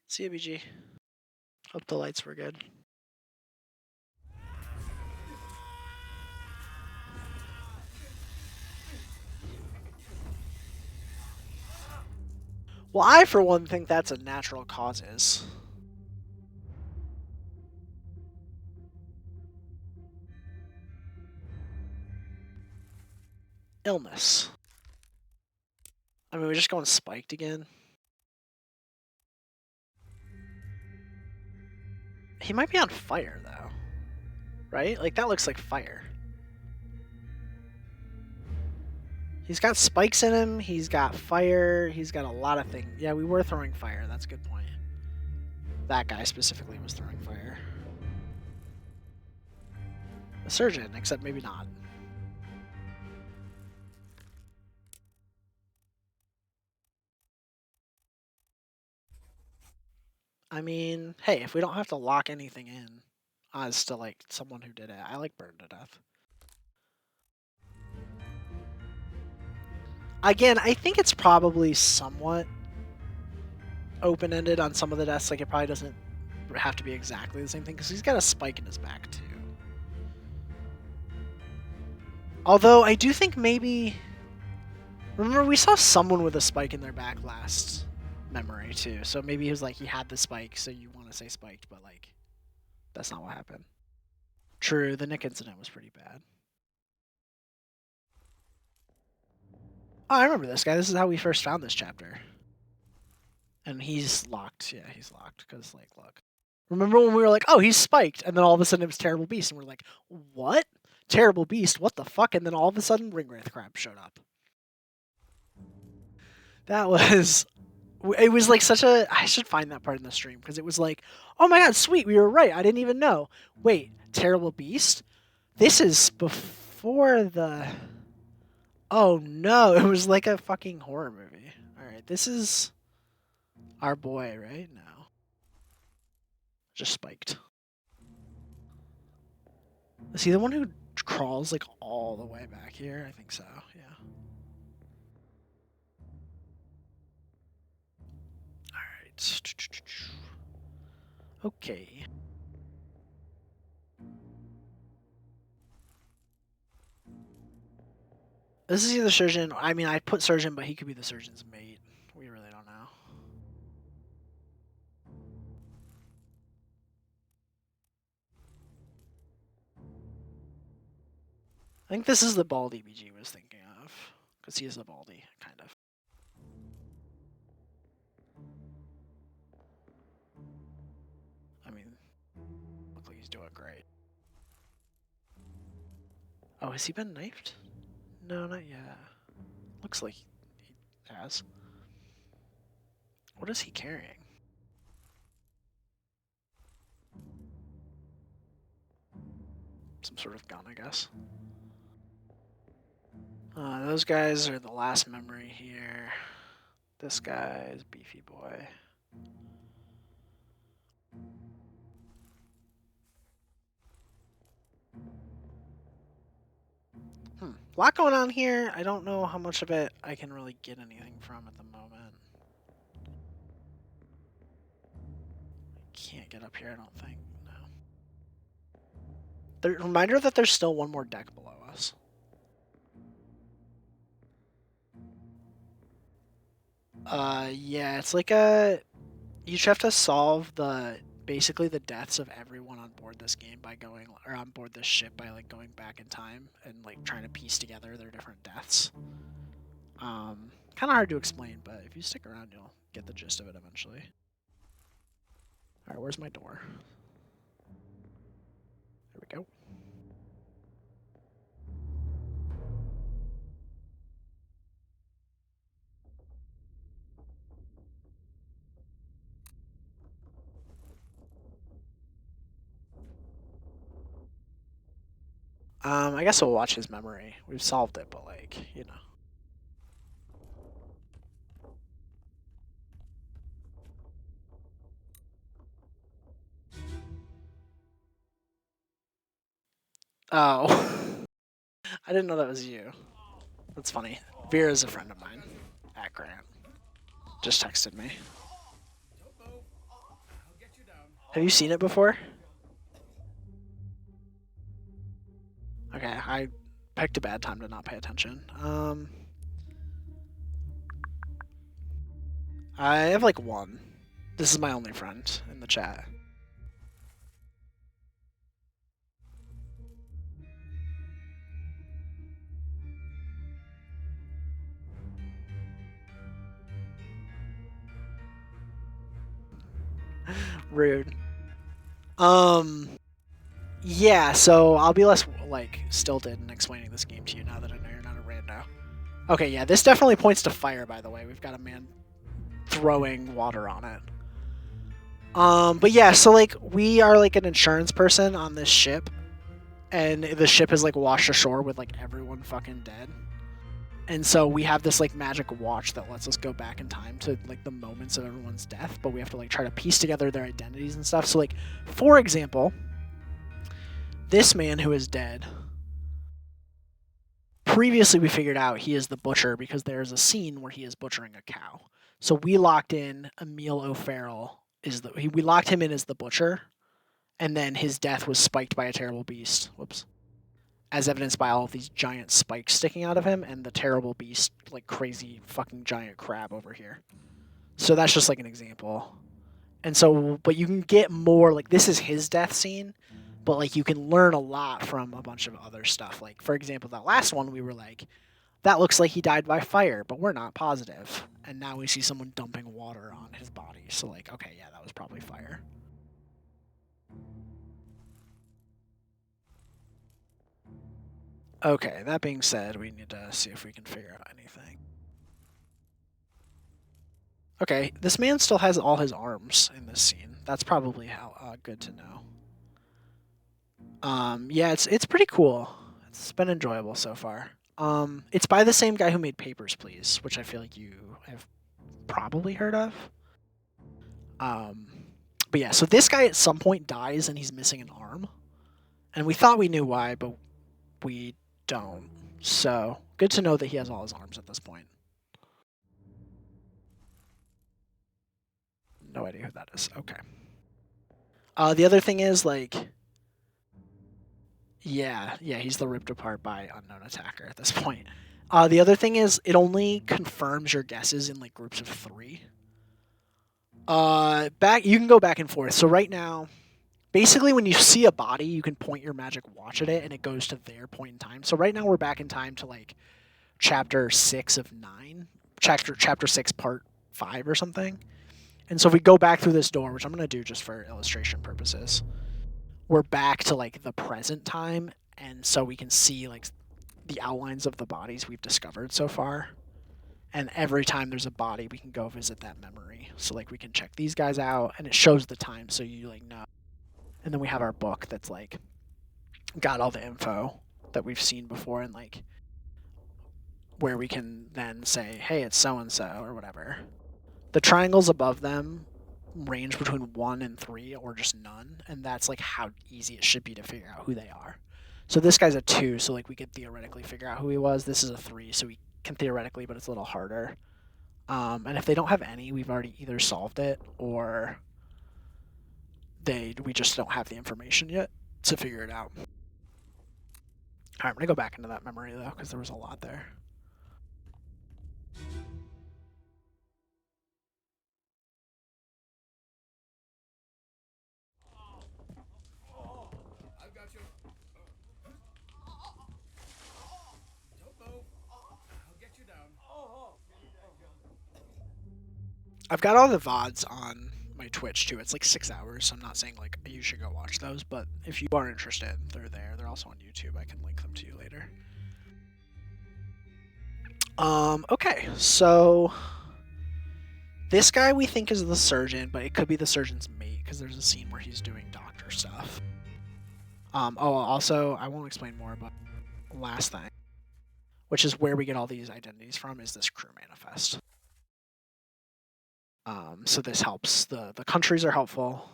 See you, BG. Hope the lights were good. Well, I, for one, think that's a natural causes. Illness. I mean, we're just going spiked again. He might be on fire, though. Right? Like, that looks like fire. He's got spikes in him. He's got fire. He's got a lot of things. Yeah, we were throwing fire. That's a good point. That guy specifically was throwing fire. A surgeon, except maybe not. I mean, hey, if we don't have to lock anything in as to like someone who did it, I like burned to death. Again, I think it's probably somewhat open-ended on some of the deaths. Like it probably doesn't have to be exactly the same thing because he's got a spike in his back too. Although I do think maybe, remember we saw someone with a spike in their back last memory too. So maybe he was like he had the spike, so you want to say spiked, but like that's not what happened. True, the Nick incident was pretty bad. Oh, I remember this guy. This is how we first found this chapter. And he's locked. Yeah, he's locked. Because, like, look. Remember when we were like, oh, he's spiked. And then all of a sudden it was Terrible Beast. And we're like, what? Terrible Beast? What the fuck? And then all of a sudden Ringwraith Crab showed up. That was. It was like such a. I should find that part in the stream. Because it was like, oh my god, sweet. We were right. I didn't even know. Wait, Terrible Beast? This is before the. Oh no, it was like a fucking horror movie. Alright, this is our boy right now. Just spiked. Is he the one who crawls like all the way back here? I think so, yeah. Alright. Okay. This is either surgeon. I mean, I put surgeon, but he could be the surgeon's mate. We really don't know. I think this is the Baldy BG was thinking of. Because he is a Baldy, kind of. I mean, look like he's doing great. Oh, has he been knifed? No, not yet. Looks like he has. What is he carrying? Some sort of gun, I guess. Those guys are the last memory here. This guy is Beefy Boy. A lot going on here. I don't know how much of it I can really get anything from at the moment. Can't get up here, I don't think. No. Reminder that there's still one more deck below us. Yeah, it's like a... You just have to solve basically the deaths of everyone on board this game by going, or on board this ship by like going back in time and like trying to piece together their different deaths. Kind of hard to explain, but if you stick around, you'll get the gist of it eventually. All right, where's my door? There we go. I guess we'll watch his memory. We've solved it, but like, you know. Oh. I didn't know that was you. That's funny. Vera's a friend of mine at Grant. Just texted me. Have you seen it before? Okay, I picked a bad time to not pay attention. I have like one. This is my only friend in the chat. Rude. Yeah, so I'll be less like stilted in explaining this game to you now that I know you're not a rando. Okay, yeah, this definitely points to fire, by the way. We've got a man throwing water on it. But yeah, so like we are like an insurance person on this ship, and the ship is like washed ashore with like everyone fucking dead. And so we have this like magic watch that lets us go back in time to like the moments of everyone's death, but we have to like try to piece together their identities and stuff. So like, for example, this man who is dead, previously we figured out he is the butcher because there's a scene where he is butchering a cow. So we locked in Emil O'Farrell we locked him in as the butcher, and then his death was spiked by a terrible beast. Whoops. As evidenced by all of these giant spikes sticking out of him and the terrible beast, like crazy fucking giant crab over here. So that's just like an example. And so, but you can get more, like this is his death scene, but like you can learn a lot from a bunch of other stuff. Like, for example, that last one, we were like, that looks like he died by fire, but we're not positive. And now we see someone dumping water on his body. So like, okay, yeah, that was probably fire. Okay, that being said, we need to see if we can figure out anything. Okay, this man still has all his arms in this scene. That's probably how good to know. Yeah, it's pretty cool. It's been enjoyable so far. It's by the same guy who made Papers, Please, which I feel like you have probably heard of. But yeah, so this guy at some point dies and he's missing an arm, and we thought we knew why, but we don't. So good to know that he has all his arms at this point. No idea who that is. Okay. The other thing is like, yeah, he's the ripped apart by unknown attacker at this point. The other thing is it only confirms your guesses in like groups of 3. You can go back and forth. So right now, basically when you see a body, you can point your magic watch at it and it goes to their point in time. So right now we're back in time to like chapter 6 of 9, chapter 6 part 5 or something. And so if we go back through this door, which I'm going to do just for illustration purposes, we're back to like the present time, and so we can see like the outlines of the bodies we've discovered so far. And every time there's a body, we can go visit that memory. So like we can check these guys out, and it shows the time, so you like know. And then we have our book that's like got all the info that we've seen before, and like where we can then say, hey, it's so and so or whatever. The triangles above them range between 1 and 3 or just none, and that's like how easy it should be to figure out who they are. So this guy's a 2, so like we could theoretically figure out who he was. This is a 3, so we can theoretically, but it's a little harder. And if they don't have any, we've already either solved it or we just don't have the information yet to figure it out. All right, I'm gonna go back into that memory though, because there was a lot there. I've got you. Don't move. I'll get you down. I've got all the VODs on my Twitch too. It's like 6 hours, so I'm not saying like you should go watch those, but if you are interested, they're there. They're also on YouTube. I can link them to you later. Okay, so this guy we think is the surgeon, but it could be the surgeon's mate because there's a scene where he's doing doctor stuff. Also, I won't explain more, but last thing, which is where we get all these identities from, is this crew manifest. So this helps. The countries are helpful.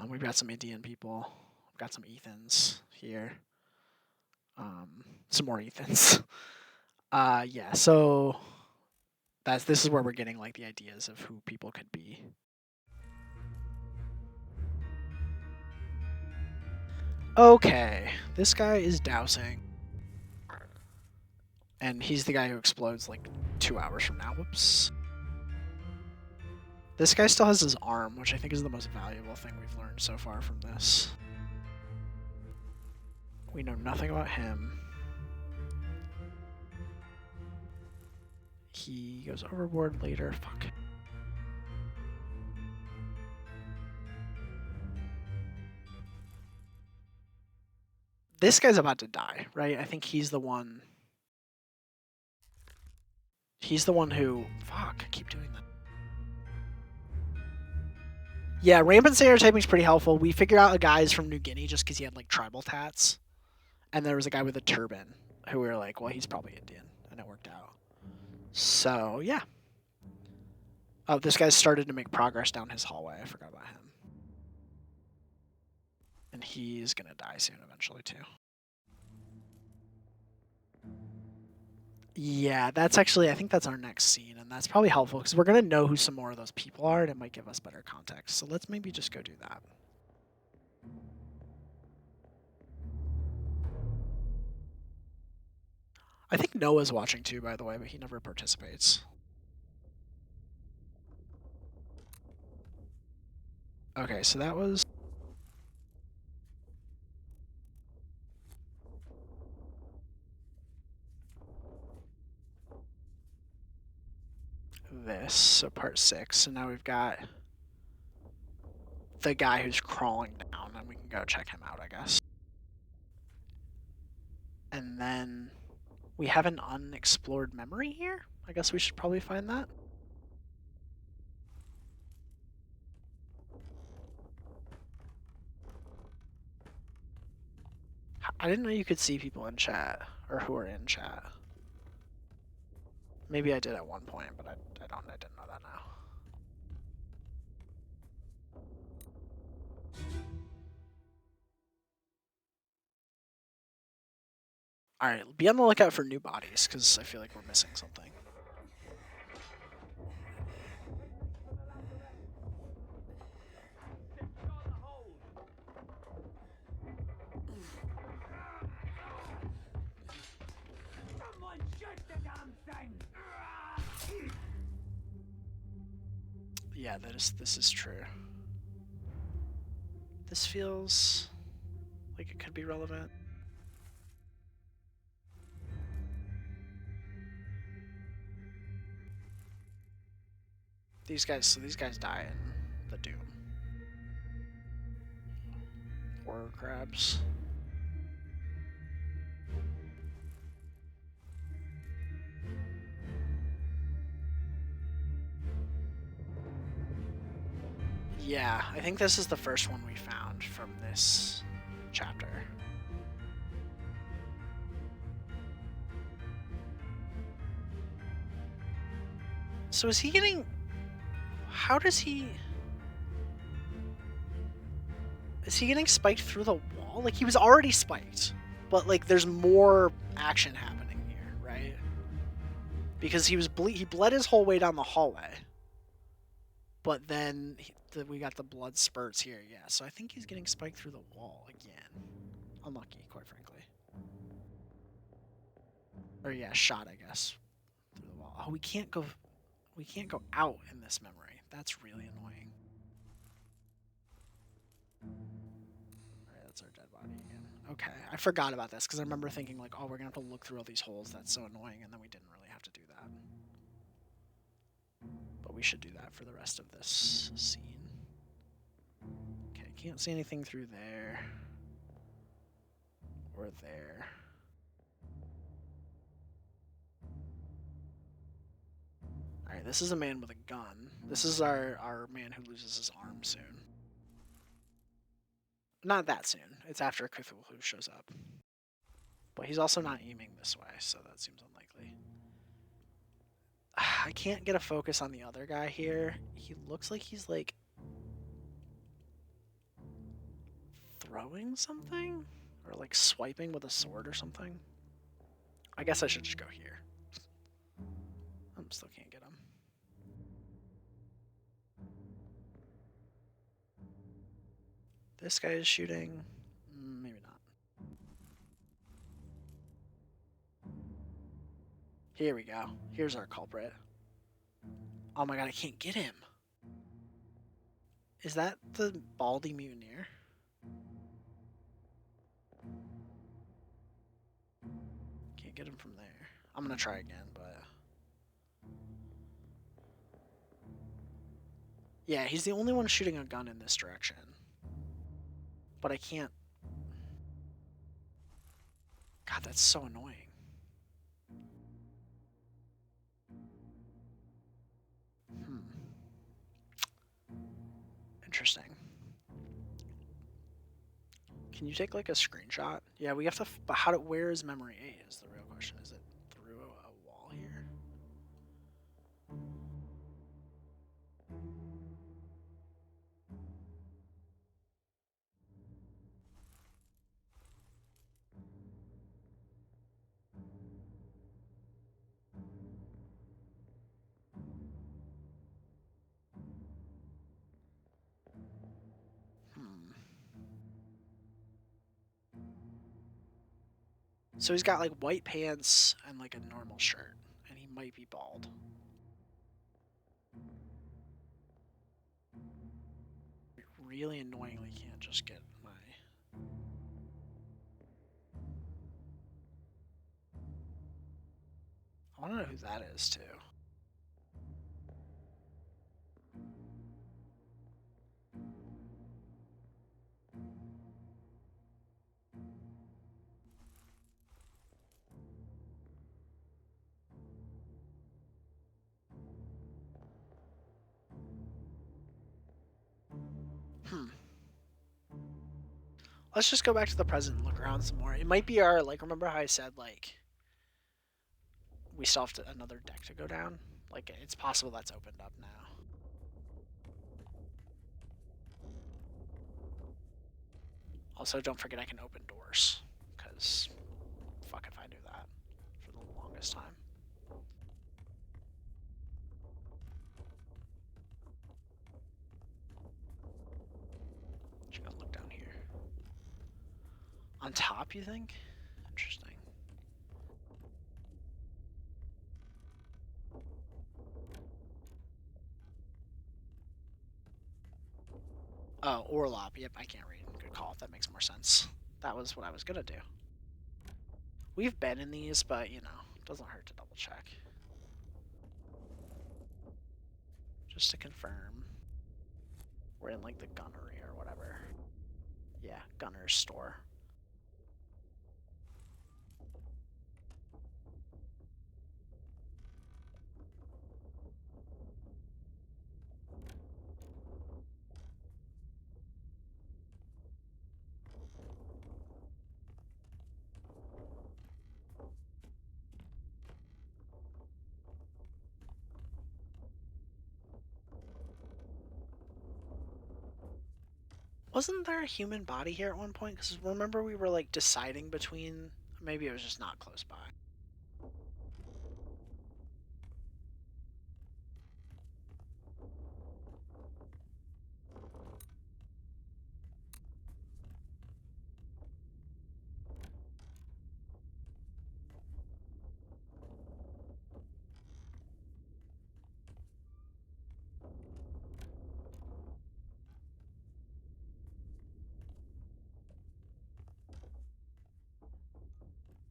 We've got some Indian people. We've got some Ethans here. Some more Ethans. Yeah, so this is where we're getting like the ideas of who people could be. Okay, this guy is dousing. And he's the guy who explodes like 2 hours from now. Whoops. This guy still has his arm, which I think is the most valuable thing we've learned so far from this. We know nothing about him. He goes overboard later. Fuck. This guy's about to die, right? I think he's the one. He's the one who. Fuck, I keep doing that. Yeah, rampant stereotyping is pretty helpful. We figured out a guy's from New Guinea just because he had like tribal tats. And there was a guy with a turban who we were like, well, he's probably Indian. And it worked out. So, yeah. Oh, this guy's started to make progress down his hallway. I forgot about him. And he's going to die soon eventually, too. Yeah, that's actually, I think that's our next scene. And that's probably helpful because we're going to know who some more of those people are and it might give us better context. So let's maybe just go do that. I think Noah's watching too, by the way, but he never participates. Okay, so that was... this, so part 6. So now we've got the guy who's crawling down, and we can go check him out, I guess. And then we have an unexplored memory here. I guess we should probably find that. I didn't know you could see people in chat, or who are in chat. Maybe I did at one point, but I didn't know that now. Alright, be on the lookout for new bodies, because I feel like we're missing something. Someone shoot the damn thing! Yeah, this is true. This feels like it could be relevant. These guys die in the Doom. Horror crabs. Yeah, I think this is the first one we found from this chapter. So is he getting... How does he... Is he getting spiked through the wall? Like, he was already spiked. But, like, there's more action happening here, right? Because he bled his whole way down the hallway. But then we got the blood spurts here, yeah. So I think he's getting spiked through the wall again. Unlucky, quite frankly. Or yeah, shot, I guess, through the wall. Oh, we can't go out in this memory. That's really annoying. Alright, that's our dead body again. Okay, I forgot about this because I remember thinking like, oh, we're gonna have to look through all these holes. That's so annoying, and then we didn't really have to do that. But we should do that for the rest of this scene. Okay, can't see anything through there. Or there. Alright, this is a man with a gun. This is our man who loses his arm soon. Not that soon. It's after Cthulhu shows up. But he's also not aiming this way, so that seems unlikely. I can't get a focus on the other guy here. He looks like he's like throwing something? Or like swiping with a sword or something. I guess I should just go here. I still can't get him. This guy is shooting. Maybe not. Here we go. Here's our culprit. Oh my god, I can't get him. Is that the Baldy Mutineer? Can't get him from there. I'm gonna try again, but... Yeah, he's the only one shooting a gun in this direction. But I can't... God, that's so annoying. Interesting. Can you take like a screenshot? Yeah, we have to... But how do... Where is memory 8 is the real question. Is it through a wall here? So he's got like white pants and like a normal shirt, and he might be bald. Really annoyingly can't just get my... I want to know who that is too. Let's just go back to the present and look around some more. It might be our, like, remember how I said, like, we still have another deck to go down? Like, it's possible that's opened up now. Also, don't forget I can open doors, because fuck if I do that for the longest time. Just gonna look down here. On top, you think? Interesting. Oh, Orlop. Yep, I can't read. Good call. That makes more sense. That was what I was gonna do. We've been in these, but, you know, it doesn't hurt to double check. Just to confirm. We're in, like, the gunnery or whatever. Yeah, gunner's store. Wasn't there a human body here at one point? Because remember we were like deciding between. Maybe it was just not close by.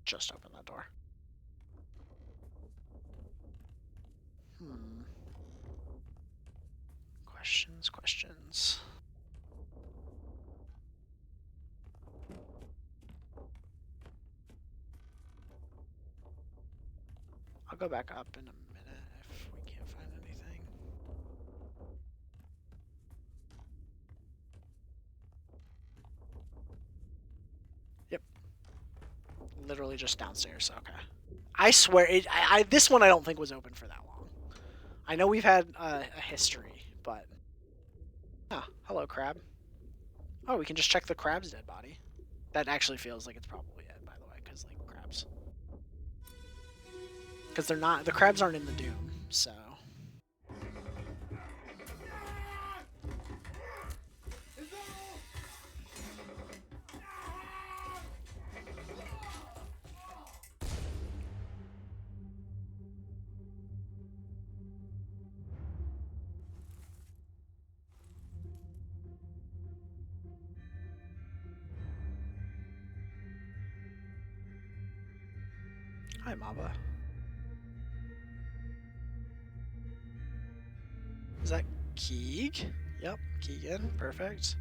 Just open that door. Questions. I'll go back up in a minute if we can't find anything. Yep. Literally just downstairs, okay. I swear, this one I don't think was open for that long. I know we've had a history, but... Ah, hello, crab. Oh, we can just check the crab's dead body. That actually feels like it's probably it, by the way, because, like, crabs. Because they're not... The crabs aren't in the Doom, so... Hi, Maba. Is that Keeg? Yep, Keegan. Perfect.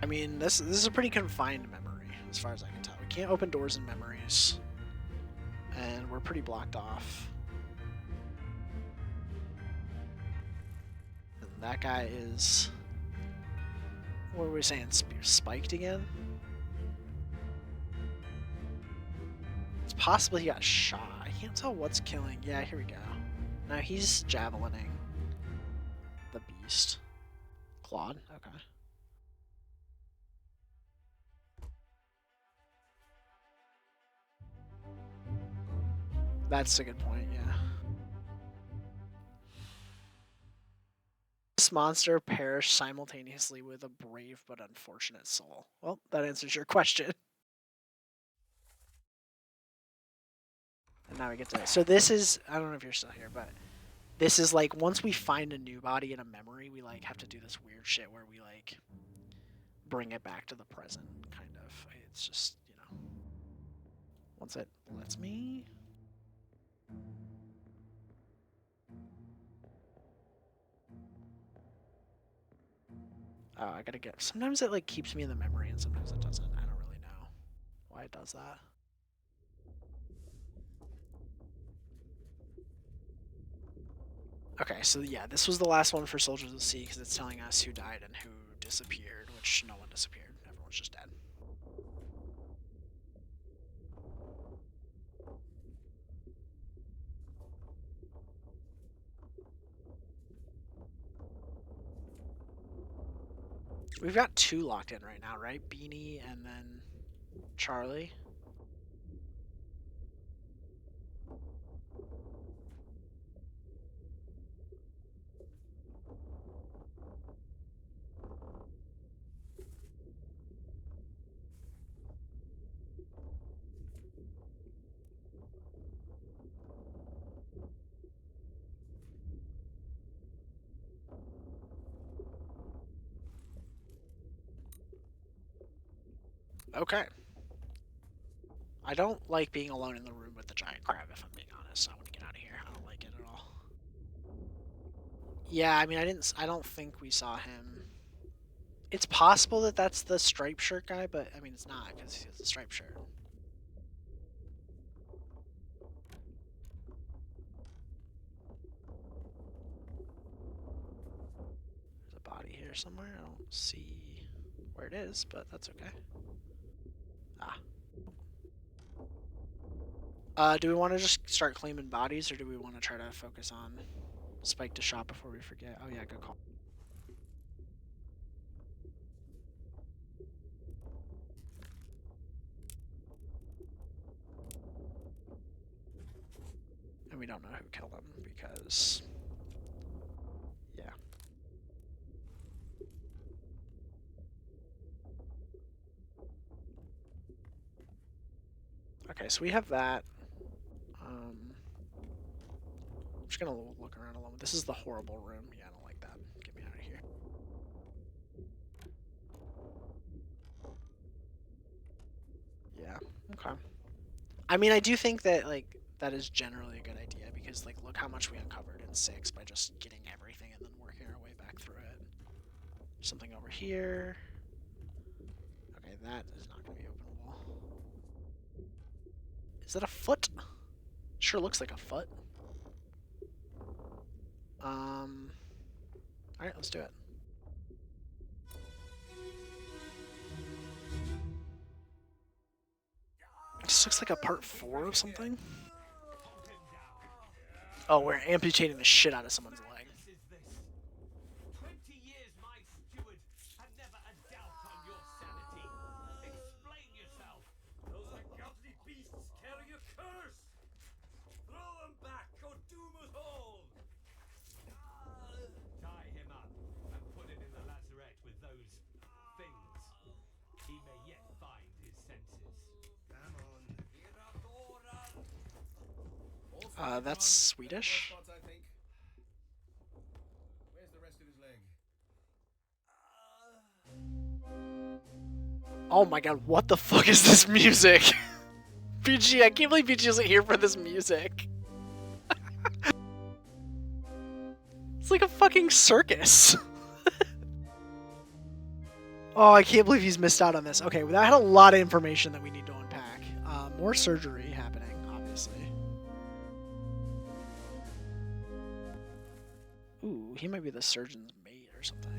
I mean, this is a pretty confined memory, as far as I can tell. We can't open doors in memories. And we're pretty blocked off. And that guy is... What were we saying? Spiked again? It's possible he got shot. I can't tell what's killing. Yeah, here we go. Now he's javelining the beast. Claude? Okay. That's a good point, yeah. This monster perished simultaneously with a brave but unfortunate soul. Well, that answers your question. And now we get to... So this is... I don't know if you're still here, but... This is like, once we find a new body in a memory, we like have to do this weird shit where we like... bring it back to the present, kind of. It's just, you know... Once it lets me... Oh, I gotta get... Sometimes it like keeps me in the memory and sometimes it doesn't. I don't really know why it does that. Okay, so yeah, this was the last one for Soldiers of the Sea because it's telling us who died and who disappeared, which no one disappeared. Everyone's just dead. We've got two locked in right now, right? Beanie and then Charlie. Okay. I don't like being alone in the room with the giant crab, if I'm being honest. I want to get out of here. I don't like it at all. Yeah, I mean, I don't think we saw him. It's possible that that's the striped shirt guy, but I mean, it's not because he has a striped shirt. There's a body here somewhere. I don't see where it is, but that's okay. Ah. Do we want to just start claiming bodies, or do we want to try to focus on Spike to shop before we forget? Oh yeah, good call. And we don't know who killed him because, yeah. Okay, so we have that. I'm just gonna look around a little. This is the horrible room. Yeah, I don't like that. Get me out of here. Yeah. Okay. I mean, I do think that like that is generally a good idea because like look how much we uncovered in 6 by just getting everything and then working our way back through it. Something over here. Okay, that is not going to be openable. Is that a foot? Sure looks like a foot. Alright, let's do it. This looks like a part 4 of something. Oh, we're amputating the shit out of someone's leg. 20 years my steward, and never a doubt on your sanity. Explain yourself. Those ungodly beasts carry a curse. Throw them back or doom us all. Tie him up and put him in the lazarette with those things. He may yet find his senses. Come on. That's Swedish. Spots, I think. Where's the rest of his leg? Oh my god, what the fuck is this music? PG, I can't believe PG isn't here for this music. It's like a fucking circus. Oh, I can't believe he's missed out on this. Okay, well, that had a lot of information that we need to unpack. More surgery happening, obviously. Ooh, he might be the surgeon's mate or something.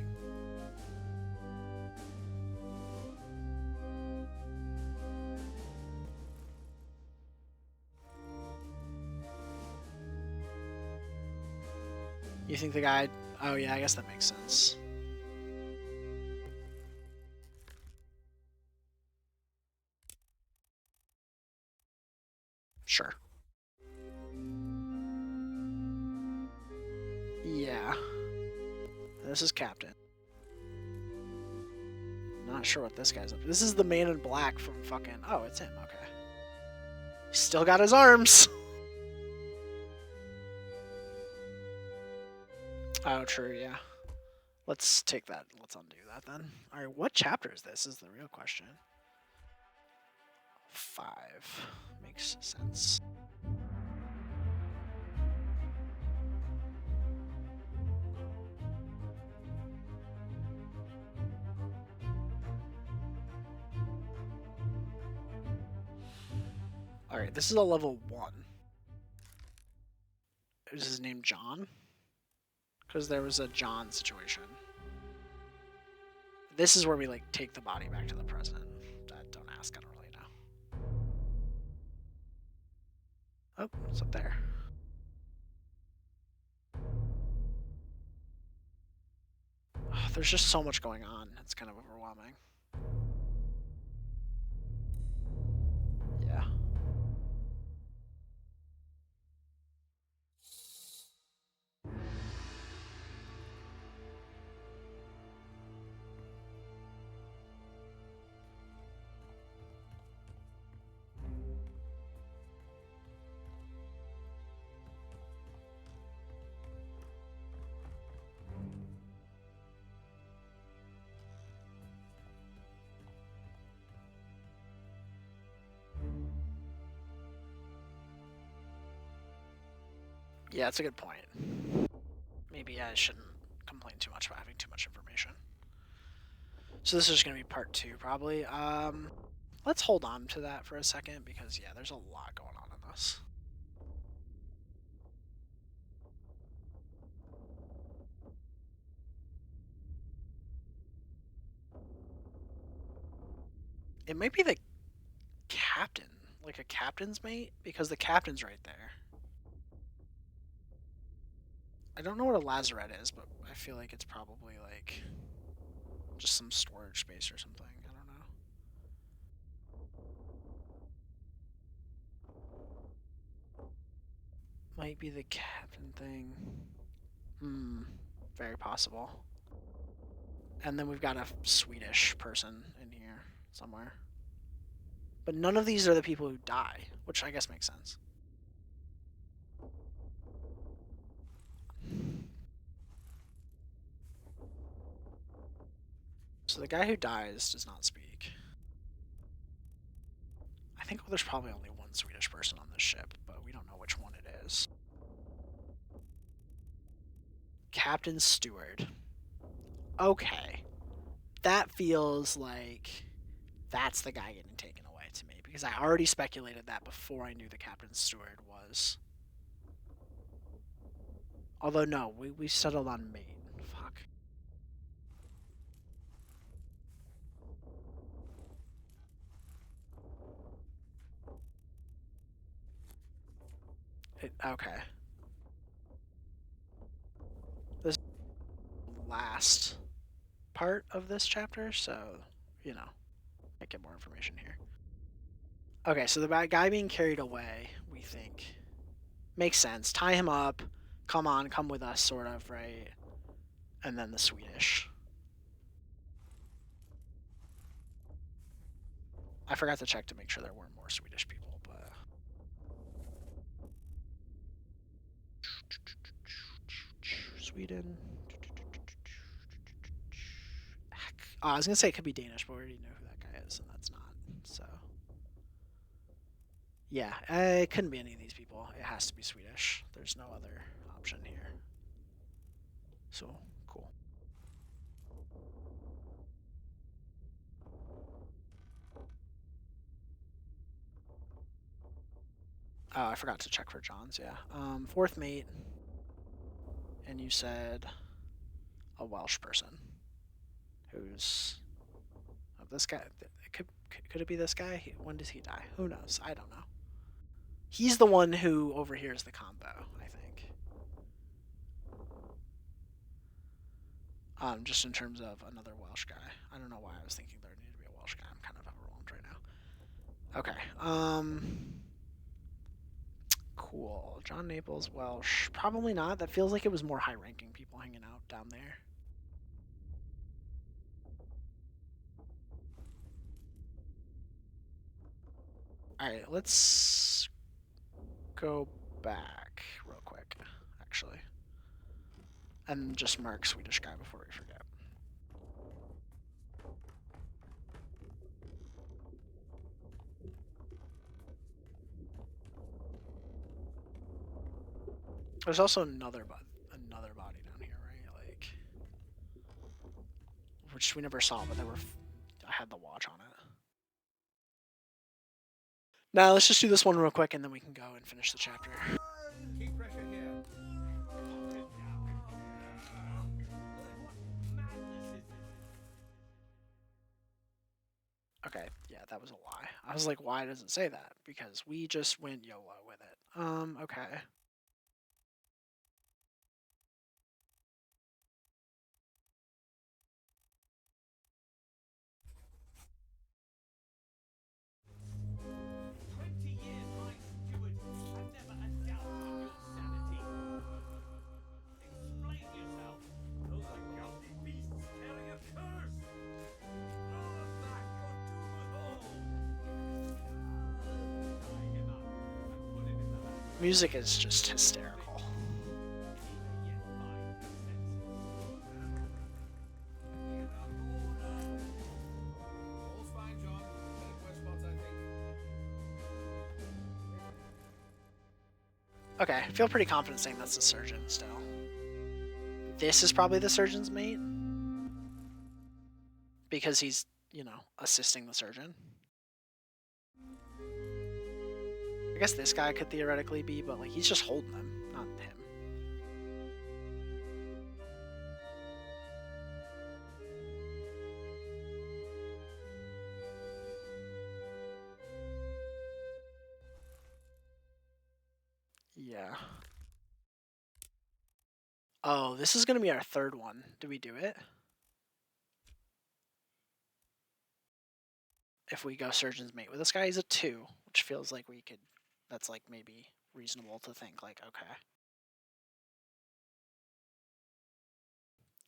You think the guy... Oh yeah, I guess that makes sense. Sure. Yeah. This is Captain. Not sure what this guy's up to. This is the man in black from fucking... Oh, it's him. Okay. He's still got his arms. Oh, true, yeah. Let's take that. Let's undo that then. Alright, what chapter is this? Is the real question. 5. Makes sense. Alright, this is a level 1. Is his name John? Because there was a John situation. This is where we like take the body back to the present. Don't ask, I don't really know. Oh, it's up there. Oh, there's just so much going on. It's kind of overwhelming. Yeah. Yeah, that's a good point. Maybe I shouldn't complain too much about having too much information. So this is just going to be part 2, probably. Let's hold on to that for a second, because, yeah, there's a lot going on in this. It might be the captain. like a captain's mate? Because the captain's right there. I don't know what a lazarette is, but I feel like it's probably like just some storage space or something. I don't know. Might be the captain thing. Very possible. And then we've got a Swedish person in here somewhere. But none of these are the people who die, which I guess makes sense. So the guy who dies does not speak. I think there's probably only one Swedish person on this ship, but we don't know which one it is. Captain Steward. Okay. That feels like that's the guy getting taken away to me, because I already speculated that before I knew the Captain Steward was. Although, no, we settled on mate. Fuck. Okay. This is the last part of this chapter, so, you know, I get more information here. Okay, so the guy being carried away, we think, makes sense. Tie him up. Come on, come with us, sort of, right? And then the Swedish. I forgot to check to make sure there weren't more Swedish people, but... Sweden. I was going to say it could be Danish, but we already know who that guy is, and that's not. So... Yeah, it couldn't be any of these people. It has to be Swedish. There's no other option here. So, cool. Oh, I forgot to check for John's, yeah. Fourth mate. And you said a Welsh person. Who's... Oh, this guy... Could it be this guy? When does he die? Who knows? I don't know. He's the one who overhears the combo, I think. Just in terms of another Welsh guy. I don't know why I was thinking there needed to be a Welsh guy. I'm kind of overwhelmed right now. Okay. Cool. John Naples, Welsh. Probably not. That feels like it was more high-ranking people hanging out down there. Alright, let's go back real quick, actually. And just mark Swedish guy before we forget. There's also another body down here, right? Like, which we never saw, but I had the watch on it. Now let's just do this one real quick, and then we can go and finish the chapter. Keep pressure here. Okay, yeah, that was a lie. I was like, why does it say that? Because we just went YOLO with it. Okay. Music is just hysterical. All's fine, John. Better push spots, I think. Okay, I feel pretty confident saying that's the surgeon still. This is probably the surgeon's mate. Because he's, you know, assisting the surgeon. I guess this guy could theoretically be, but like he's just holding them, not him. Oh, this is gonna be our third one. Did we do it? If we go Surgeon's Mate with this guy, he's a 2, which feels like we could. That's like maybe reasonable to think like, okay.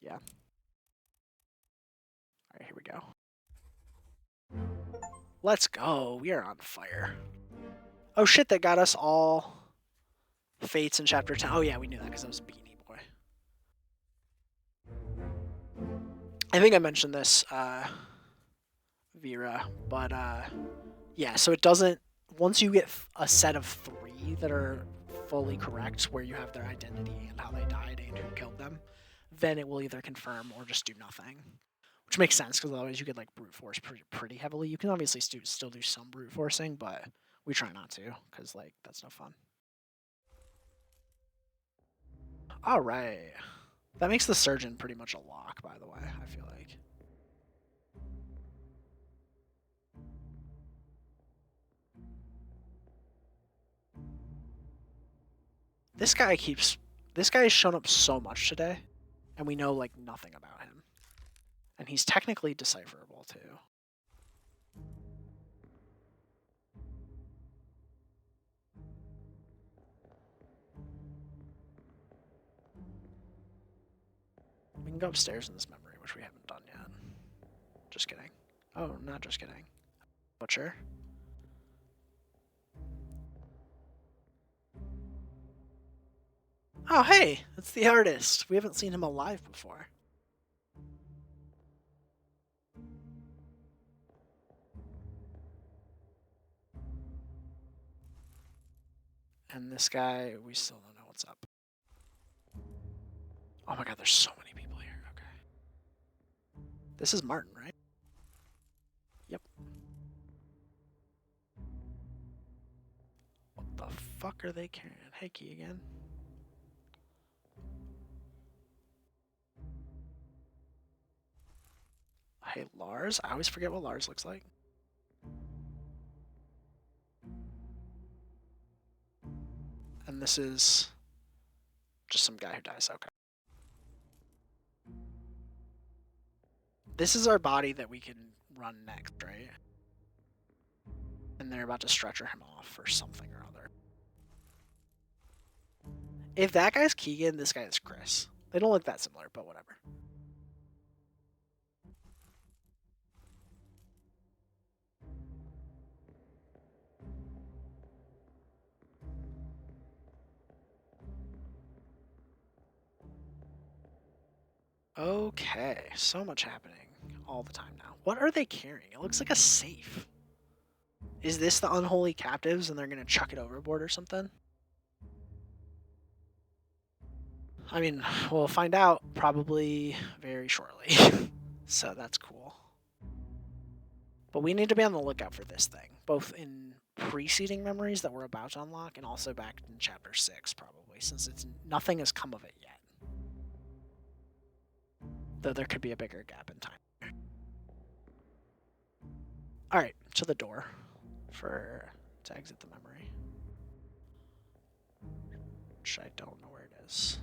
Yeah. Alright, here we go. Let's go. We are on fire. Oh shit, that got us all fates in chapter 10. Oh yeah, we knew that because it was Beanie Boy. I think I mentioned this, Vera, but yeah, so it doesn't. Once you get a set of 3 that are fully correct, where you have their identity and how they died and who killed them, then it will either confirm or just do nothing. Which makes sense, because otherwise you could like brute force pretty heavily. You can obviously still do some brute forcing, but we try not to, because like that's no fun. All right, that makes the surgeon pretty much a lock. By the way, I feel like. This guy has shown up so much today, and we know like nothing about him. And he's technically decipherable too. We can go upstairs in this memory, which we haven't done yet. Just kidding. Oh, not just kidding. Butcher. Oh, hey, it's the artist. We haven't seen him alive before. And this guy, we still don't know what's up. Oh my god, there's so many people here. Okay. This is Martin, right? Yep. What the fuck are they carrying? Hey, Key again. Hey, Lars. I always forget what Lars looks like. And this is just some guy who dies. Okay. This is our body that we can run next, right? And they're about to stretcher him off for something or other. If that guy's Keegan, this guy is Chris. They don't look that similar, but whatever. Okay, so much happening all the time now. What are they carrying? It looks like a safe. Is this the unholy captives and they're gonna chuck it overboard or something? I mean, we'll find out probably very shortly. So that's cool. But we need to be on the lookout for this thing, both in preceding memories that we're about to unlock and also back in chapter 6 probably, since nothing has come of it yet. Though there could be a bigger gap in time. Alright, to the door to exit the memory. Which I don't know where it is.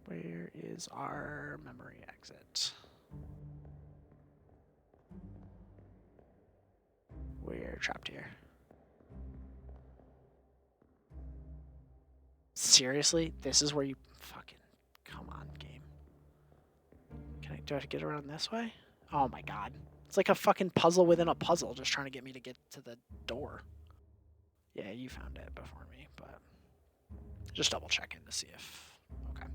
Where is our memory exit? We're trapped here. Seriously? This is where you fucking... Come on, game. Do I have to get around this way? Oh my god. It's like a fucking puzzle within a puzzle, just trying to get me to get to the door. Yeah, you found it before me, but... Just double checking to see if... Okay.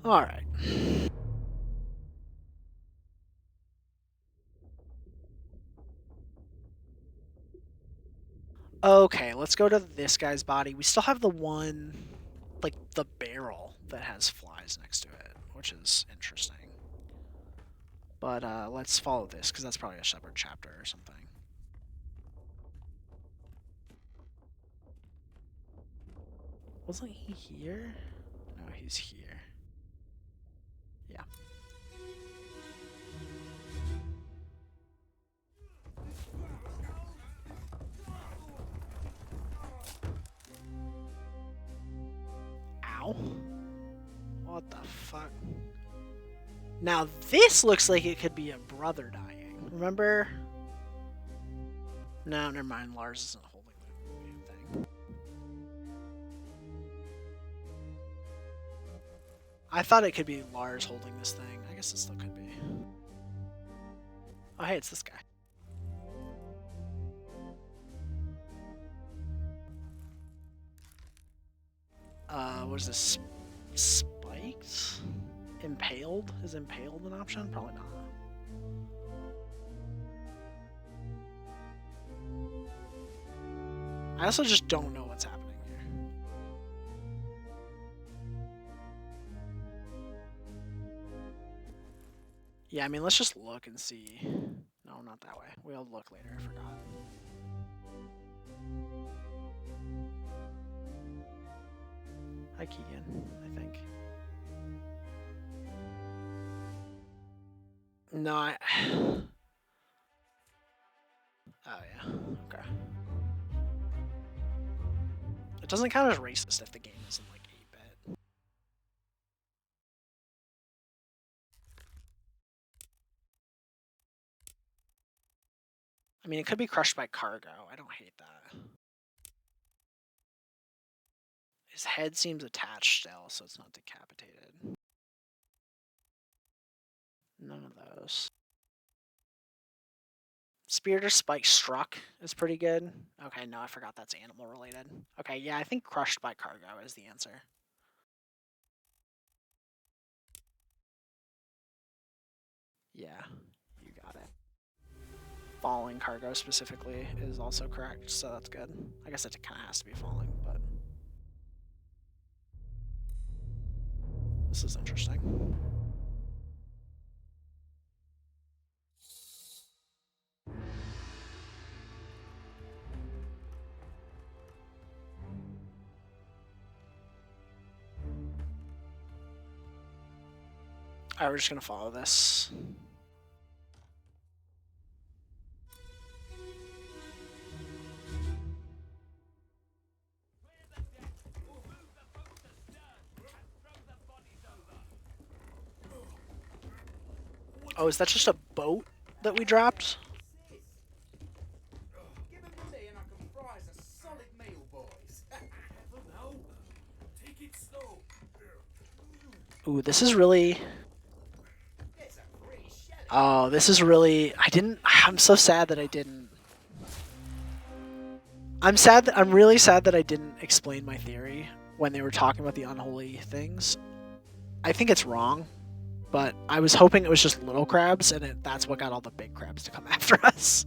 Alright. Okay, let's go to this guy's body. We still have the one, like, the barrel that has flies next to it, which is interesting. But let's follow this, because that's probably a separate chapter or something. Wasn't he here? No, he's here. Yeah. No. What the fuck? Now this looks like it could be a brother dying. Remember? No, never mind. Lars isn't holding the thing. I thought it could be Lars holding this thing. I guess it still could be. Oh, hey, it's this guy. What is this? Spiked? Impaled? Is impaled an option? Probably not. I also just don't know what's happening here. Yeah, I mean, let's just look and see. No, not that way. We'll look later. I forgot. Hi, Keegan, I think. No, I... Oh, yeah. Okay. It doesn't count as racist if the game isn't, like, 8-bit. I mean, it could be crushed by cargo. I don't hate that. His head seems attached still, so it's not decapitated. None of those. Spirit or Spike struck is pretty good. Okay, no, I forgot that's animal related. Okay, yeah, I think crushed by cargo is the answer. Yeah, you got it. Falling cargo specifically is also correct, so that's good. I guess it kind of has to be falling, but... This is interesting. Alright, we're just gonna follow this. Oh, is that just a boat that we dropped? Give him money and I can fry us a solid meal, boys. Never know. Take it slow. Ooh, this is really... It's a free shell. Oh, this is really... I'm so sad that I didn't... I'm really sad that I didn't explain my theory when they were talking about the unholy things. I think it's wrong, but I was hoping it was just little crabs, and that's what got all the big crabs to come after us.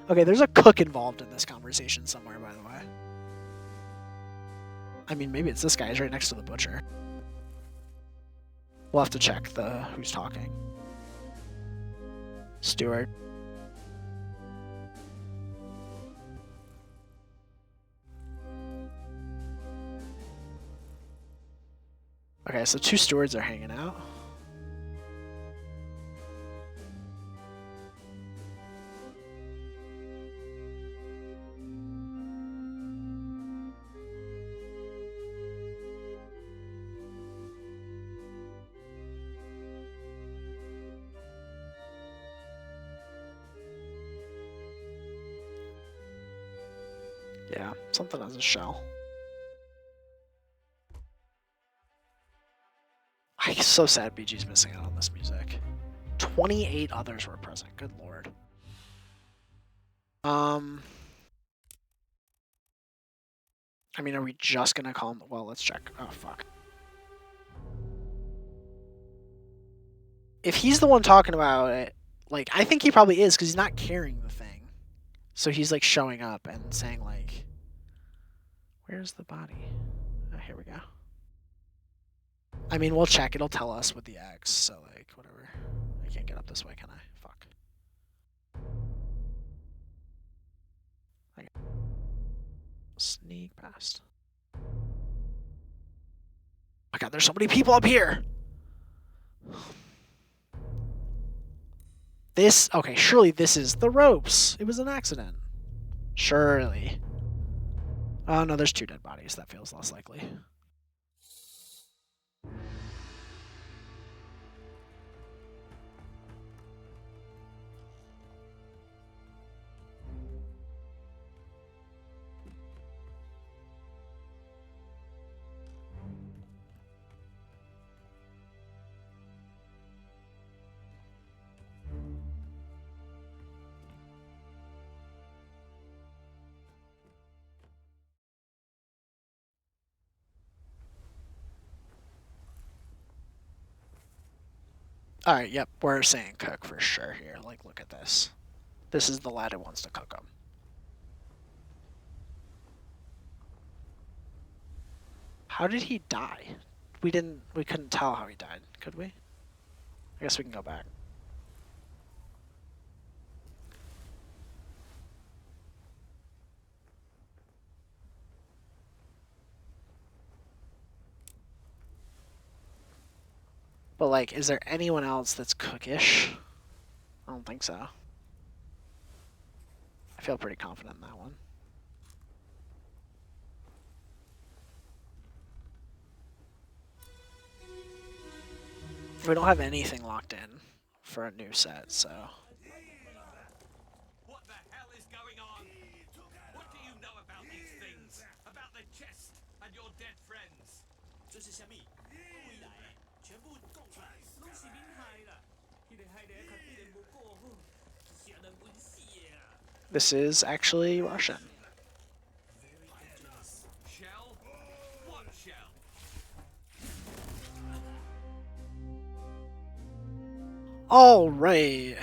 Okay, there's a cook involved in this conversation somewhere, by the way. I mean, maybe it's this guy. He's right next to the butcher. We'll have to check who's talking. Steward. Okay, so 2 stewards are hanging out. Yeah, something has a shell. I'm so sad BG's missing out on this music. 28 others were present. Good lord. I mean, are we just gonna call him? Well, let's check. Oh, fuck. If he's the one talking about it, like, I think he probably is, because he's not carrying the thing. So he's, like, showing up and saying, like, where's the body? Oh, here we go. I mean, we'll check. It'll tell us with the X, so, like, whatever. I can't get up this way, can I? Fuck. Sneak past. Oh my god, there's so many people up here! Okay, surely this is the ropes. It was an accident. Surely. Oh no, there's 2 dead bodies. That feels less likely. All right, yep, we're saying cook for sure here. Like, look at this. This is the lad who wants to cook them. How did he die? We couldn't tell how he died, could we? I guess we can go back. But, like, is there anyone else that's cookish? I don't think so. I feel pretty confident in that one. We don't have anything locked in for a new set, so. What the hell is going on? What do you know about these things? About the chest and your dead friends? 这是虾米？未来全部讲出来，拢是恁害啦！迄个害得较对人无顾好，吓人稳死的啦！ This is actually Russian. Very dangerous. Shell? What shell? All right.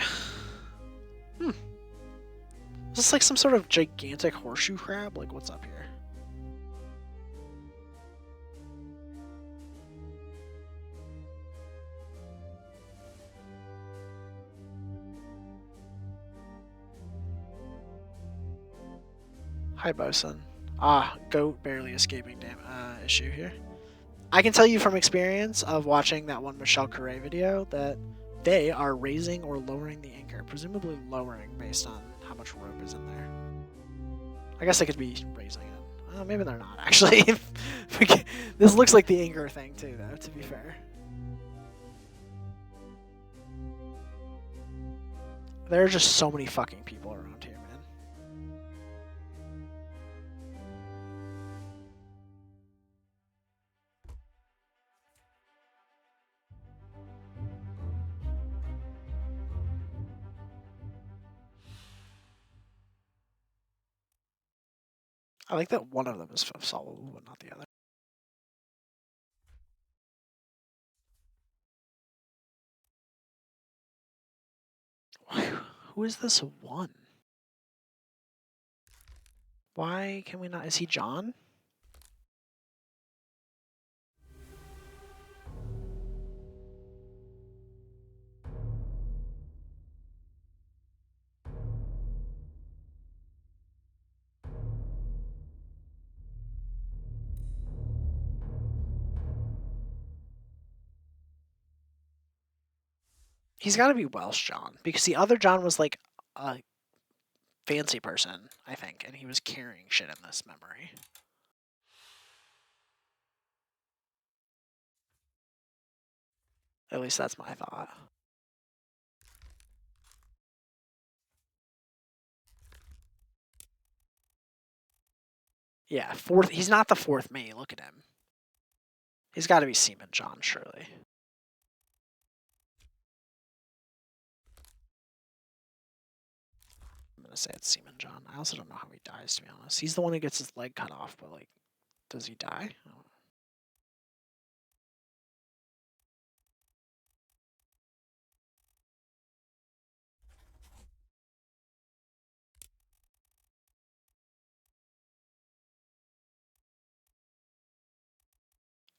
Is this like some sort of gigantic horseshoe crab? Like, what's up here? Hi, bosun. Ah, goat barely escaping issue here. I can tell you from experience of watching that one Michelle Correa video that they are raising or lowering the anchor, presumably lowering based on how much rope is in there. I guess they could be raising it. Maybe they're not, actually. This looks like the anchor thing, too, though, to be fair. There are just so many fucking people around here, man. I like that one of them is solvable, but not the other. Who is this one? Why can we not? Is he John? He's got to be Welsh John, because the other John was like a fancy person, I think, and he was carrying shit in this memory. At least that's my thought. Yeah, fourth. He's not the fourth mate. Look at him. He's got to be Seaman John, surely. I'm gonna say it's Seaman John. I also don't know how he dies, to be honest. He's the one who gets his leg cut off, but like, does he die? I don't know.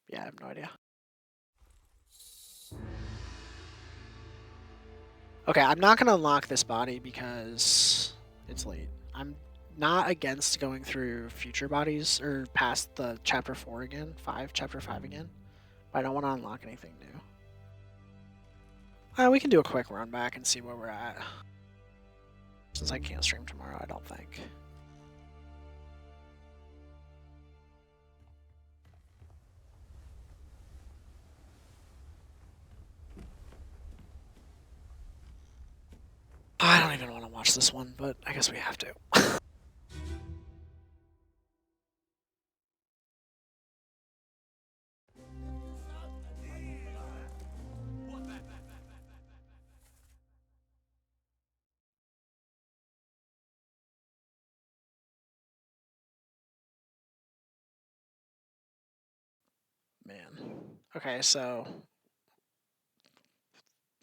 Yeah, I have no idea. Okay, I'm not gonna unlock this body because it's late. I'm not against going through future bodies or past the chapter 4 again, chapter 5 again, but I don't want to unlock anything new. We can do a quick run back and see where we're at. Since I can't stream tomorrow, I don't think. I don't even want to watch this one, but I guess we have to. Man. Okay, so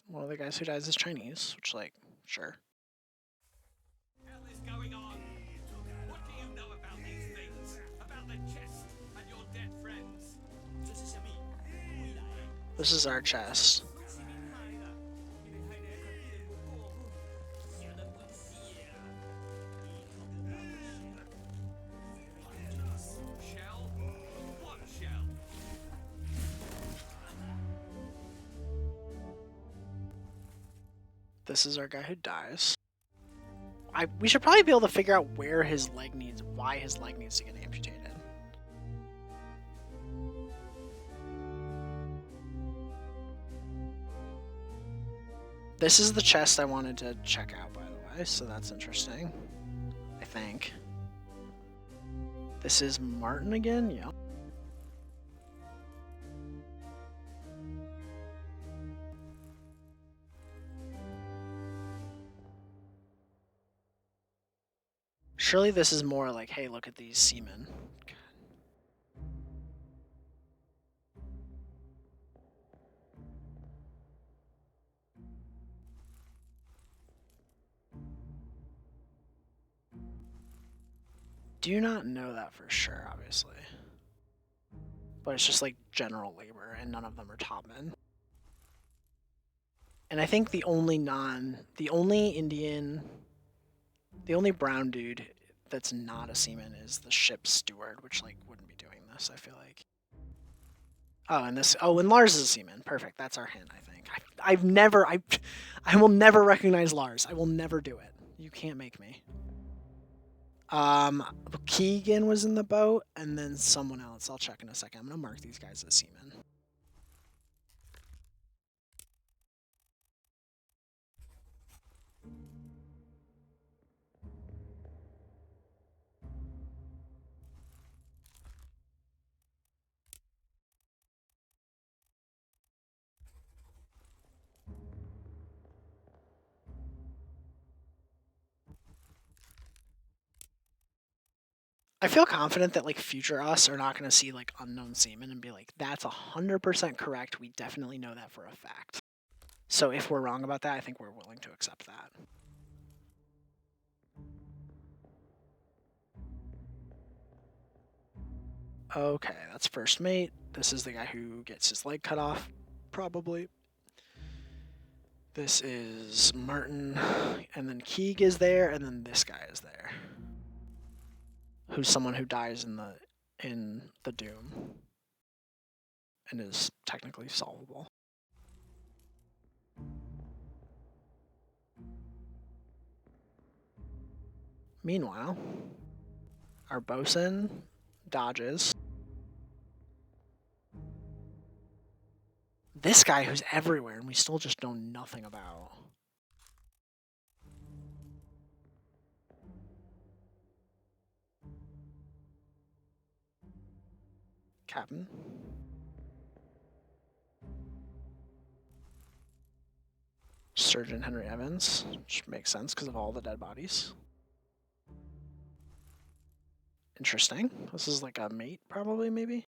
one of the guys who dies is Chinese, which, like, sure. hell is going on? What do you know about these things? About the chest and your dead friends? 这是什么？未来 This is our chest. 拢是恁害啦！你哋害得佢哋冇过好，想得阮死啊！你同我 shell? What shell? This is our guy who dies. We should probably be able to figure out why his leg needs to get amputated. This is the chest I wanted to check out, by the way, so that's interesting. I think. This is Martin again? Yeah. Surely this is more like, hey, look at these seamen. Do not know that for sure, obviously. But it's just like general labor, and none of them are top men. And I think the only brown dude that's not a seaman is the ship's steward, which like wouldn't be doing this, I feel like. And Lars is a seaman. Perfect. That's our hint, I think. I will never recognize Lars. I will never do it. You can't make me. Keegan was in the boat, and then someone else. I'll check in a second. I'm gonna mark these guys as seamen. I feel confident that like future us are not going to see like unknown seamen and be like, that's 100% correct. We definitely know that for a fact. So if we're wrong about that, I think we're willing to accept that. Okay, that's first mate. This is the guy who gets his leg cut off, probably. This is Martin, and then Keeg is there, and then this guy is there. Who's someone who dies in the Doom and is technically solvable. Meanwhile, our bosun dodges. This guy who's everywhere and we still just know nothing about. Captain. Surgeon Henry Evans, which makes sense because of all the dead bodies. Interesting. This is like a mate, probably, maybe?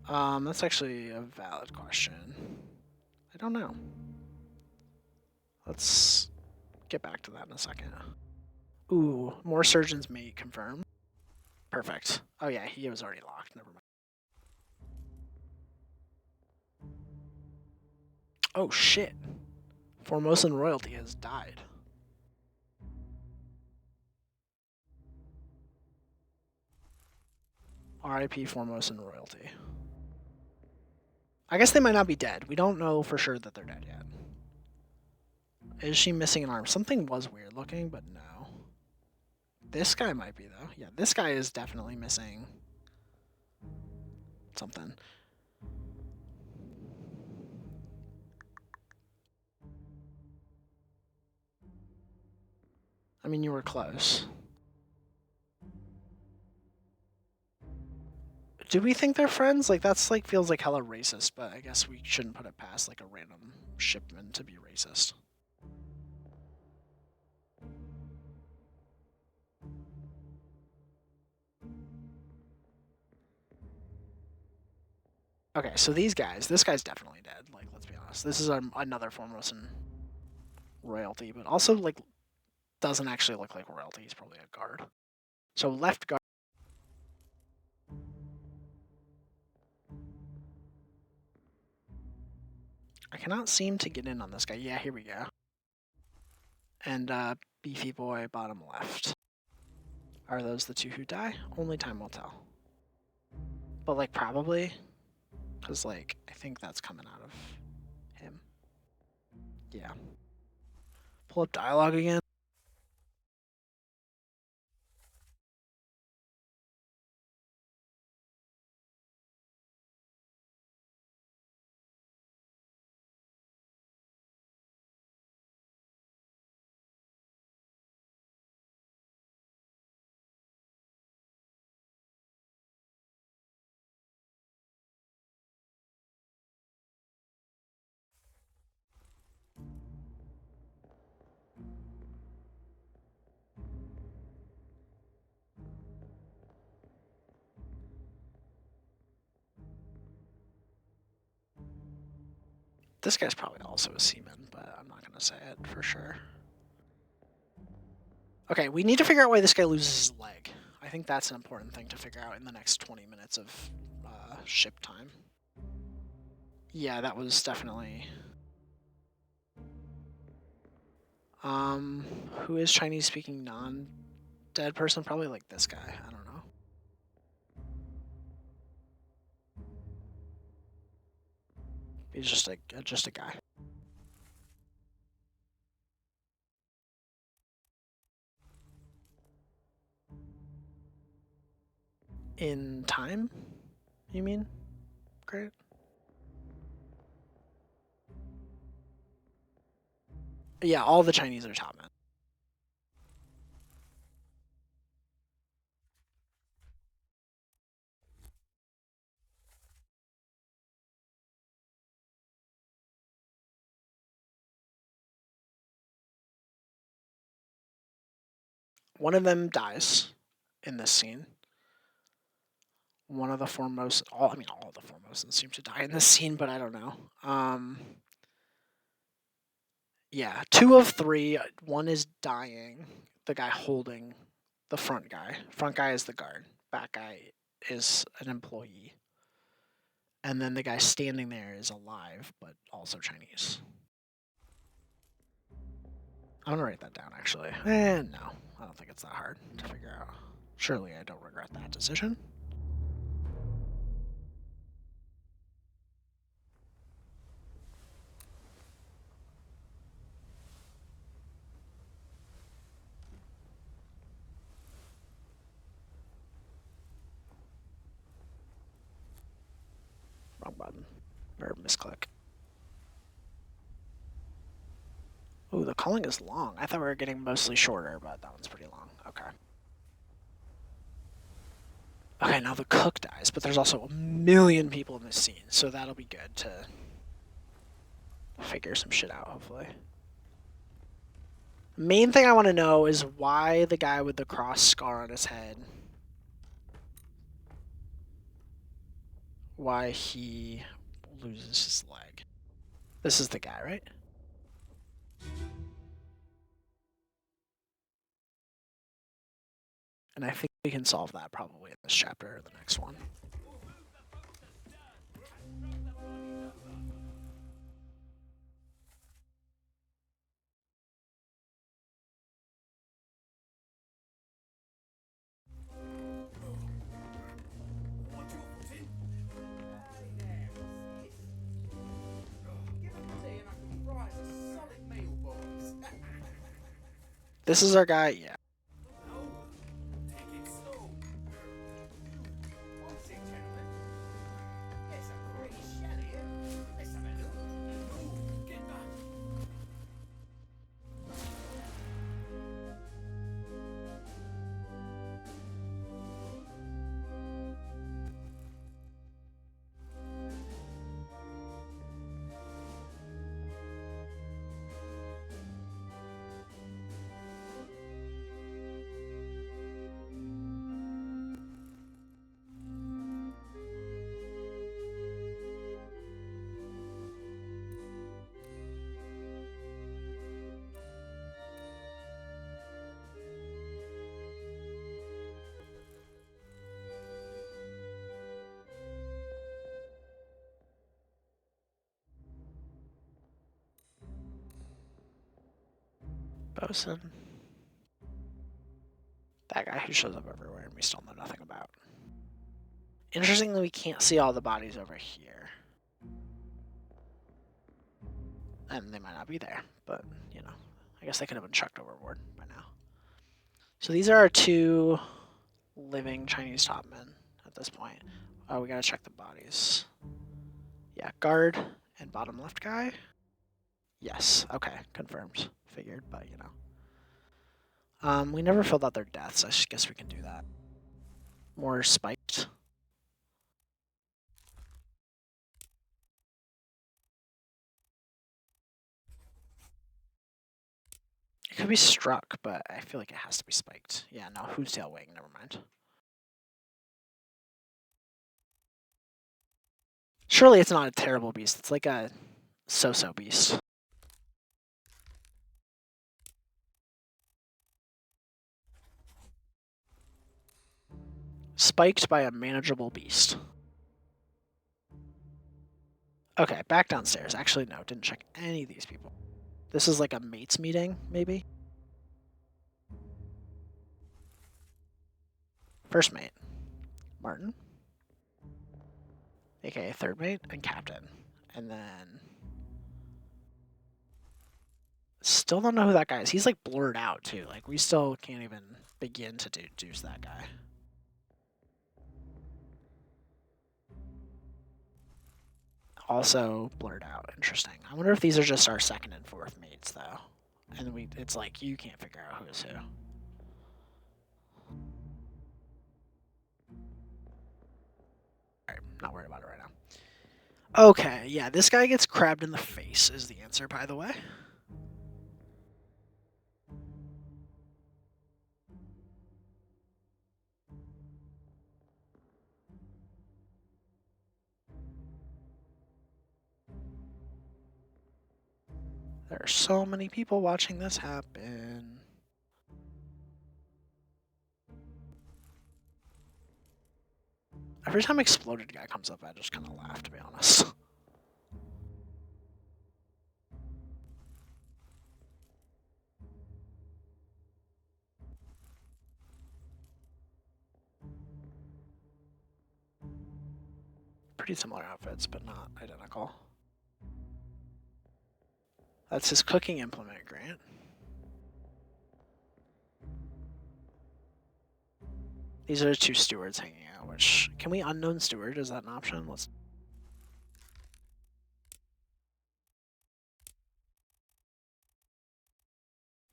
That's actually a valid question. I don't know. Let's get back to that in a second. Ooh, more surgeons mate confirmed. Perfect. Oh yeah, he was already locked. Never mind. Oh shit. Formosan royalty has died. R.I.P. Formosan royalty. I guess they might not be dead. We don't know for sure that they're dead yet. Is she missing an arm? Something was weird looking, but no. This guy might be, though. Yeah, this guy is definitely missing something. I mean, you were close. Do we think they're friends? Like, that's, like, feels like hella racist, but I guess we shouldn't put it past, like, a random shipman to be racist. Okay, so these guys, this guy's definitely dead. Like, let's be honest. This is another Formosan royalty, but also like doesn't actually look like royalty. He's probably a guard. So left guard. I cannot seem to get in on this guy. Yeah, here we go. And beefy boy bottom left. Are those the two who die? Only time will tell. But like probably, because like I think that's coming out of him. Yeah. Pull up dialogue again. This guy's probably also a seaman, but I'm not gonna say it for sure. Okay, we need to figure out why this guy loses his leg. I think that's an important thing to figure out in the next 20 minutes of ship time. Yeah, that was definitely. Who is Chinese speaking non-dead person? Probably like this guy. I don't know. He's just a guy. In time, you mean? Great. Yeah, all the Chinese are top men. One of them dies in this scene. One of the foremost, all of the foremost seem to die in this scene, but I don't know. Yeah, 2 of 3. One is dying. The guy holding the front guy. Front guy is the guard. Back guy is an employee. And then the guy standing there is alive, but also Chinese. I'm gonna write that down actually. No, I don't think it's that hard to figure out. Surely I don't regret that decision. Wrong button. Or misclick. Ooh, the calling is long. I thought we were getting mostly shorter, but that one's pretty long. Okay. Okay, now the cook dies, but there's also a million people in this scene, so that'll be good to figure some shit out, hopefully. The main thing I want to know is why the guy with the cross scar on his head, why he loses his leg. This is the guy, right? And I think we can solve that probably in this chapter or the next one. This is our guy, yeah. Bosun. That guy who shows up everywhere and we still know nothing about. Interestingly, we can't see all the bodies over here. And they might not be there, but, you know, I guess they could have been chucked overboard by now. So these are our two living Chinese top men at this point. Oh, we gotta check the bodies. Yeah, guard and bottom left guy. Yes, okay, confirmed. Figured, but you know. We never filled out their deaths. I guess we can do that. More spiked. It could be struck, but I feel like it has to be spiked. Yeah, no, who's tail wing? Never mind. Surely it's not a terrible beast. It's like a so-so beast. Spiked by a manageable beast. Okay, back downstairs. Actually, no, didn't check any of these people. This is like a mates meeting, maybe? First mate, Martin. AKA third mate and captain. And then... Still don't know who that guy is. He's like blurred out too. Like we still can't even begin to deduce that guy. Also blurred out. Interesting. I wonder if these are just our second and fourth mates though. And it's like you can't figure out who is who. Alright, not worried about it right now. Okay, yeah, this guy gets crabbed in the face is the answer, by the way. There are so many people watching this happen. Every time exploded guy comes up, I just kind of laugh, to be honest. Pretty similar outfits, but not identical. That's his cooking implement, Grant. These are the two stewards hanging out, which... Can we unknown steward? Is that an option? Let's...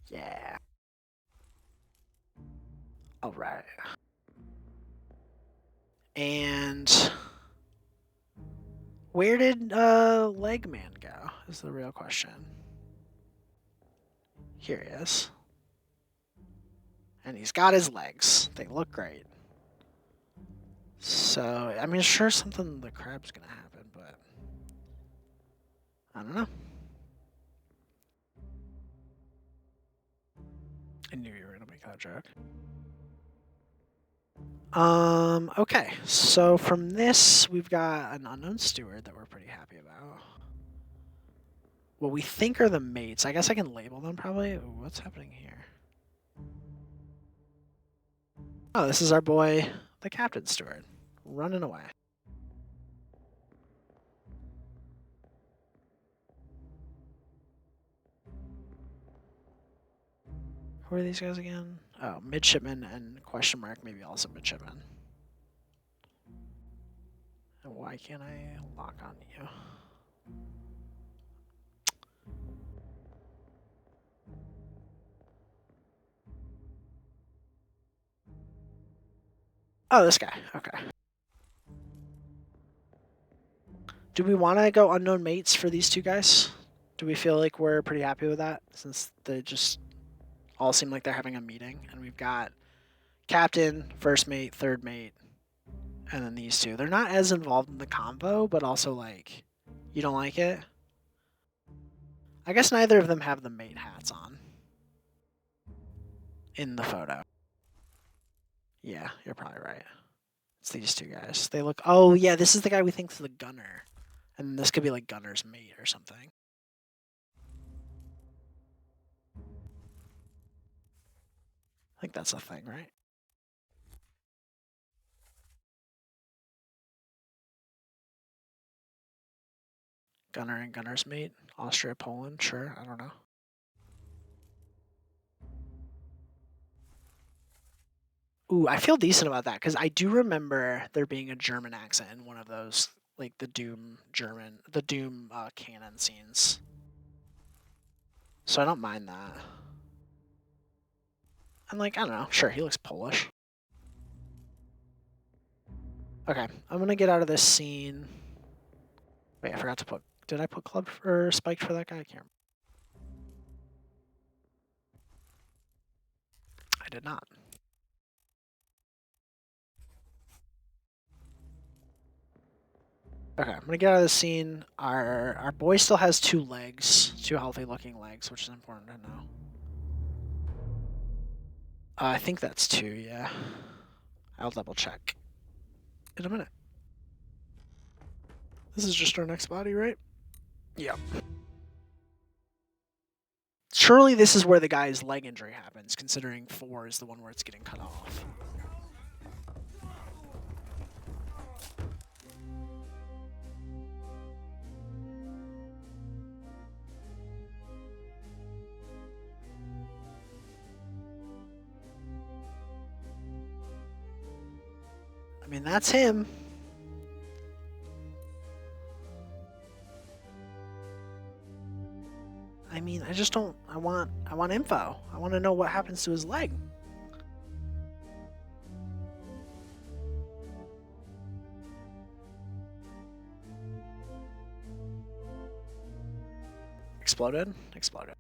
Yeah. Alright. And... Where did Legman go, is the real question. Here he is. And he's got his legs. They look great. So, I mean, sure, something the crab's gonna happen, but... I don't know. I knew you were gonna make that joke. Okay, so from this, we've got an unknown steward that we're pretty happy about. What we think are the mates. I guess I can label them probably. Ooh, what's happening here? Oh, this is our boy, the captain steward, running away. Who are these guys again? Oh, midshipman and question mark, maybe also midshipman. And why can't I lock on you? Oh, this guy. Okay. Do we want to go unknown mates for these two guys? Do we feel like we're pretty happy with that since they just all seem like they're having a meeting and we've got captain, first mate, third mate, and then these two. They're not as involved in the convo, but also like, you don't like it? I guess neither of them have the mate hats on in the photo. Yeah, you're probably right. It's these two guys. They look... Oh, yeah, this is the guy we think's the gunner. And this could be like gunner's mate or something. I think that's a thing, right? Gunner and Gunner's mate, Austria, Poland, sure, I don't know. Ooh, I feel decent about that because I do remember there being a German accent in one of those, like the Doom canon scenes. So I don't mind that. And like, I don't know, sure, he looks Polish. Okay, I'm gonna get out of this scene. Wait, I forgot to put. Did I put club or spiked for that guy? I can't remember. I did not. Okay, I'm gonna get out of the scene. Our boy still has 2 legs, 2 healthy looking legs, which is important to know. I think that's 2, yeah. I'll double check in a minute. This is just our next body, right? Yep. Surely this is where the guy's leg injury happens, considering 4 is the one where it's getting cut off. I mean, that's him. I mean, I just don't. I want info. I want to know what happens to his leg. Exploded. Exploded.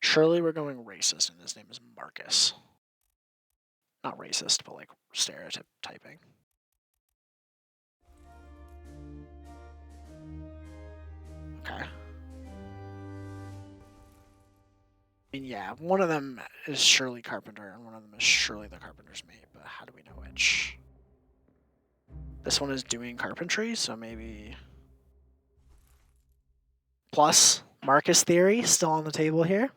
Surely we're going racist, and his name is Marcus. Not racist, but like stereotyping. Okay. I mean, yeah, one of them is Shirley Carpenter, and one of them is Shirley the Carpenter's mate, but how do we know which? This one is doing carpentry, so maybe. Plus, Marcus theory still on the table here.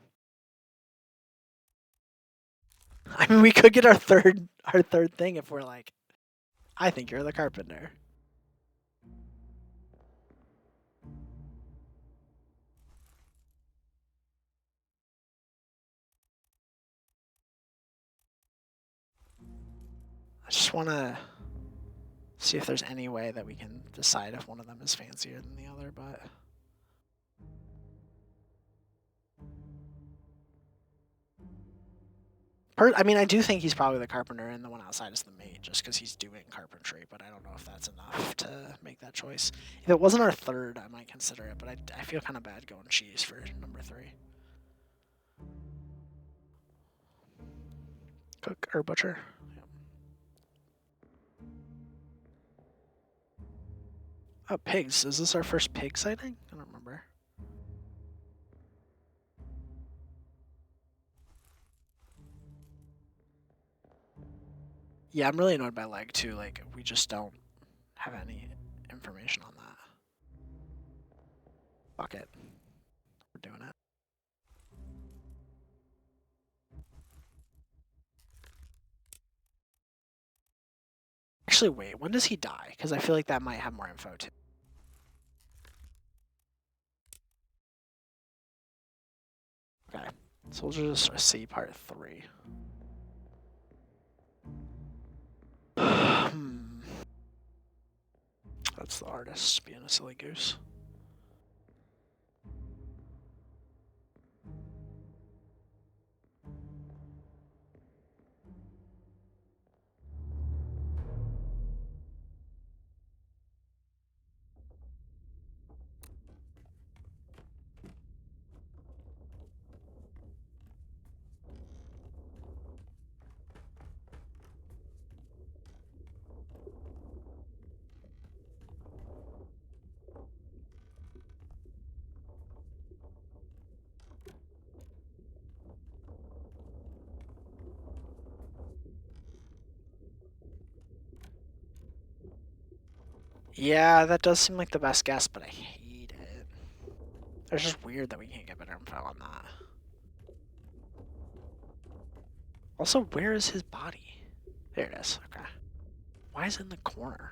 I mean, we could get our third thing if we're like, I think you're the carpenter. I just want to see if there's any way that we can decide if one of them is fancier than the other, but. I mean, I do think he's probably the carpenter, and the one outside is the mate, just because he's doing carpentry. But I don't know if that's enough to make that choice. If it wasn't our third, I might consider it. But I feel kind of bad going cheese for number 3. Cook or butcher. Yep. Oh, pigs. Is this our first pig sighting? I don't remember. Yeah, I'm really annoyed by leg too. Like, we just don't have any information on that. Fuck it. We're doing it. Actually, wait. When does he die? Because I feel like that might have more info too. Okay. So we'll just see part 3. That's the artist being a silly goose. Yeah, that does seem like the best guess, but I hate it. It's just weird that we can't get better info on that. Also, where is his body? There it is. Okay. Why is it in the corner?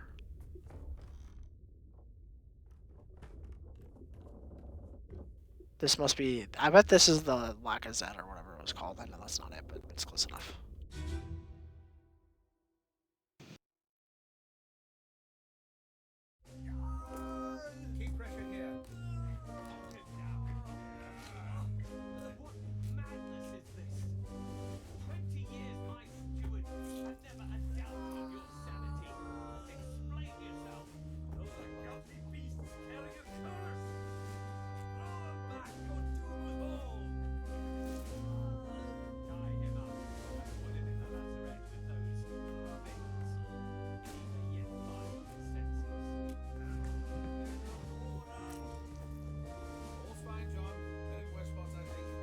This must be. I bet this is the Lacazette or whatever it was called. I know that's not it, but it's close enough. Keep pressure here. What madness is this? 20 years my steward has never a doubt of your sanity. Explain yourself. Those ungodly beasts carry a curse. Throw them back or doom them all. Tie him up and put him in the lazaret with those things. He may yet find his senses. All's fine, John. Heading westwards, I think.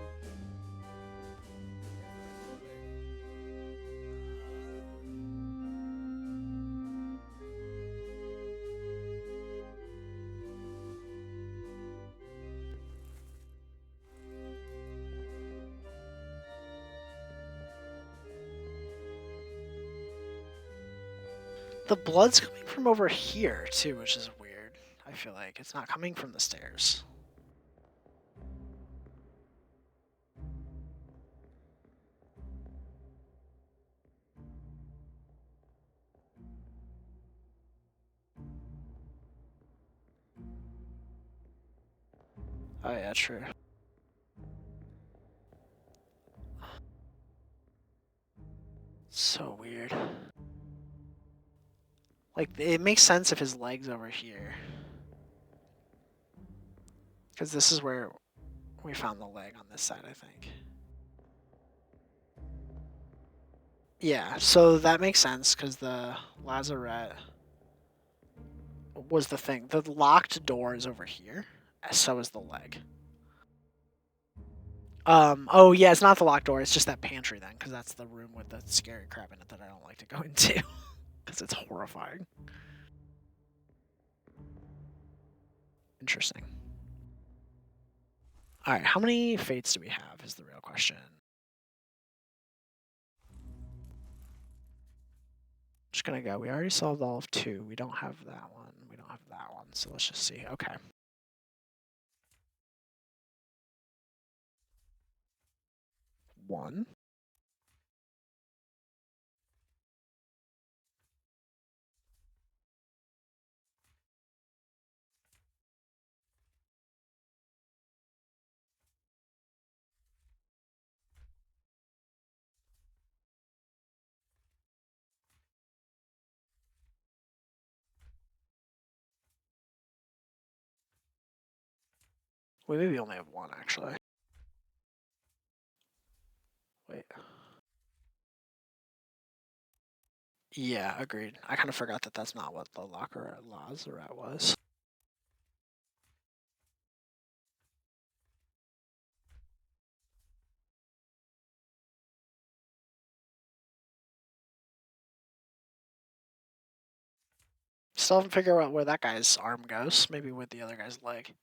The blood's coming from over here too, which is weird. I feel like it's not coming from the stairs. Oh yeah, true. So weird. Like, it makes sense if his leg's over here. Because this is where we found the leg on this side, I think. Yeah, so that makes sense because the lazarette was the thing. The locked door is over here, so is the leg. Oh yeah, it's not the locked door, it's just that pantry then, because that's the room with the scary crap in it that I don't like to go into. Because it's horrifying. Interesting. Alright, how many fates do we have is the real question. Just gonna go. We already solved all of 2. We don't have that one. We don't have that one. So let's just see. Okay. One. We maybe only have 1 actually. Wait. Yeah, agreed. I kind of forgot that that's not what the locker at Lazarette was. Still haven't figured out where that guy's arm goes. Maybe with the other guy's leg.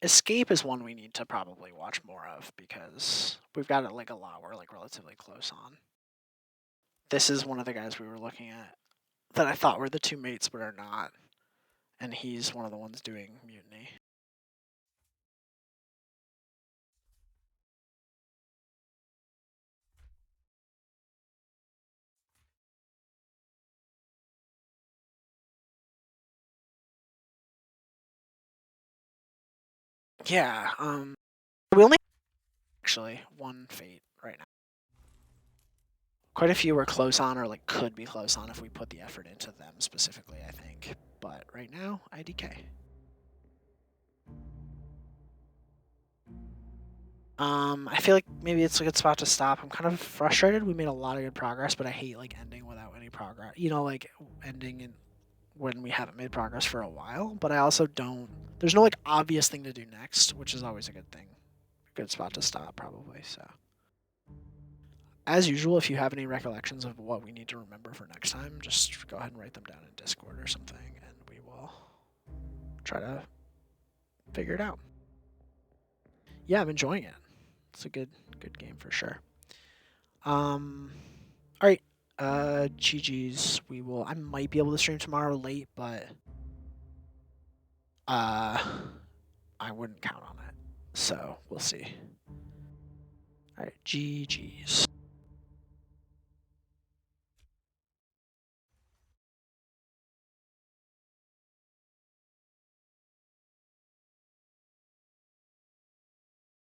Escape is one we need to probably watch more of because we've got it like a lot we're like relatively close on. This is one of the guys we were looking at that I thought were the 2 mates but are not. And he's one of the ones doing mutiny. Yeah, we only actually 1 fate right now. Quite a few we're close on or like could be close on if we put the effort into them specifically, I think. But right now, IDK. I feel like maybe it's a good spot to stop. I'm kind of frustrated. We made a lot of good progress, but I hate like ending without any progress. You know, like ending in when we haven't made progress for a while. But I also don't. There's no like obvious thing to do next, which is always a good thing. Good spot to stop, probably. So as usual, if you have any recollections of what we need to remember for next time, just go ahead and write them down in Discord or something, and we will try to figure it out. Yeah, I'm enjoying it. It's a good game for sure. All right. GG's. I might be able to stream tomorrow late, but I wouldn't count on it. So we'll see. All right, GG's.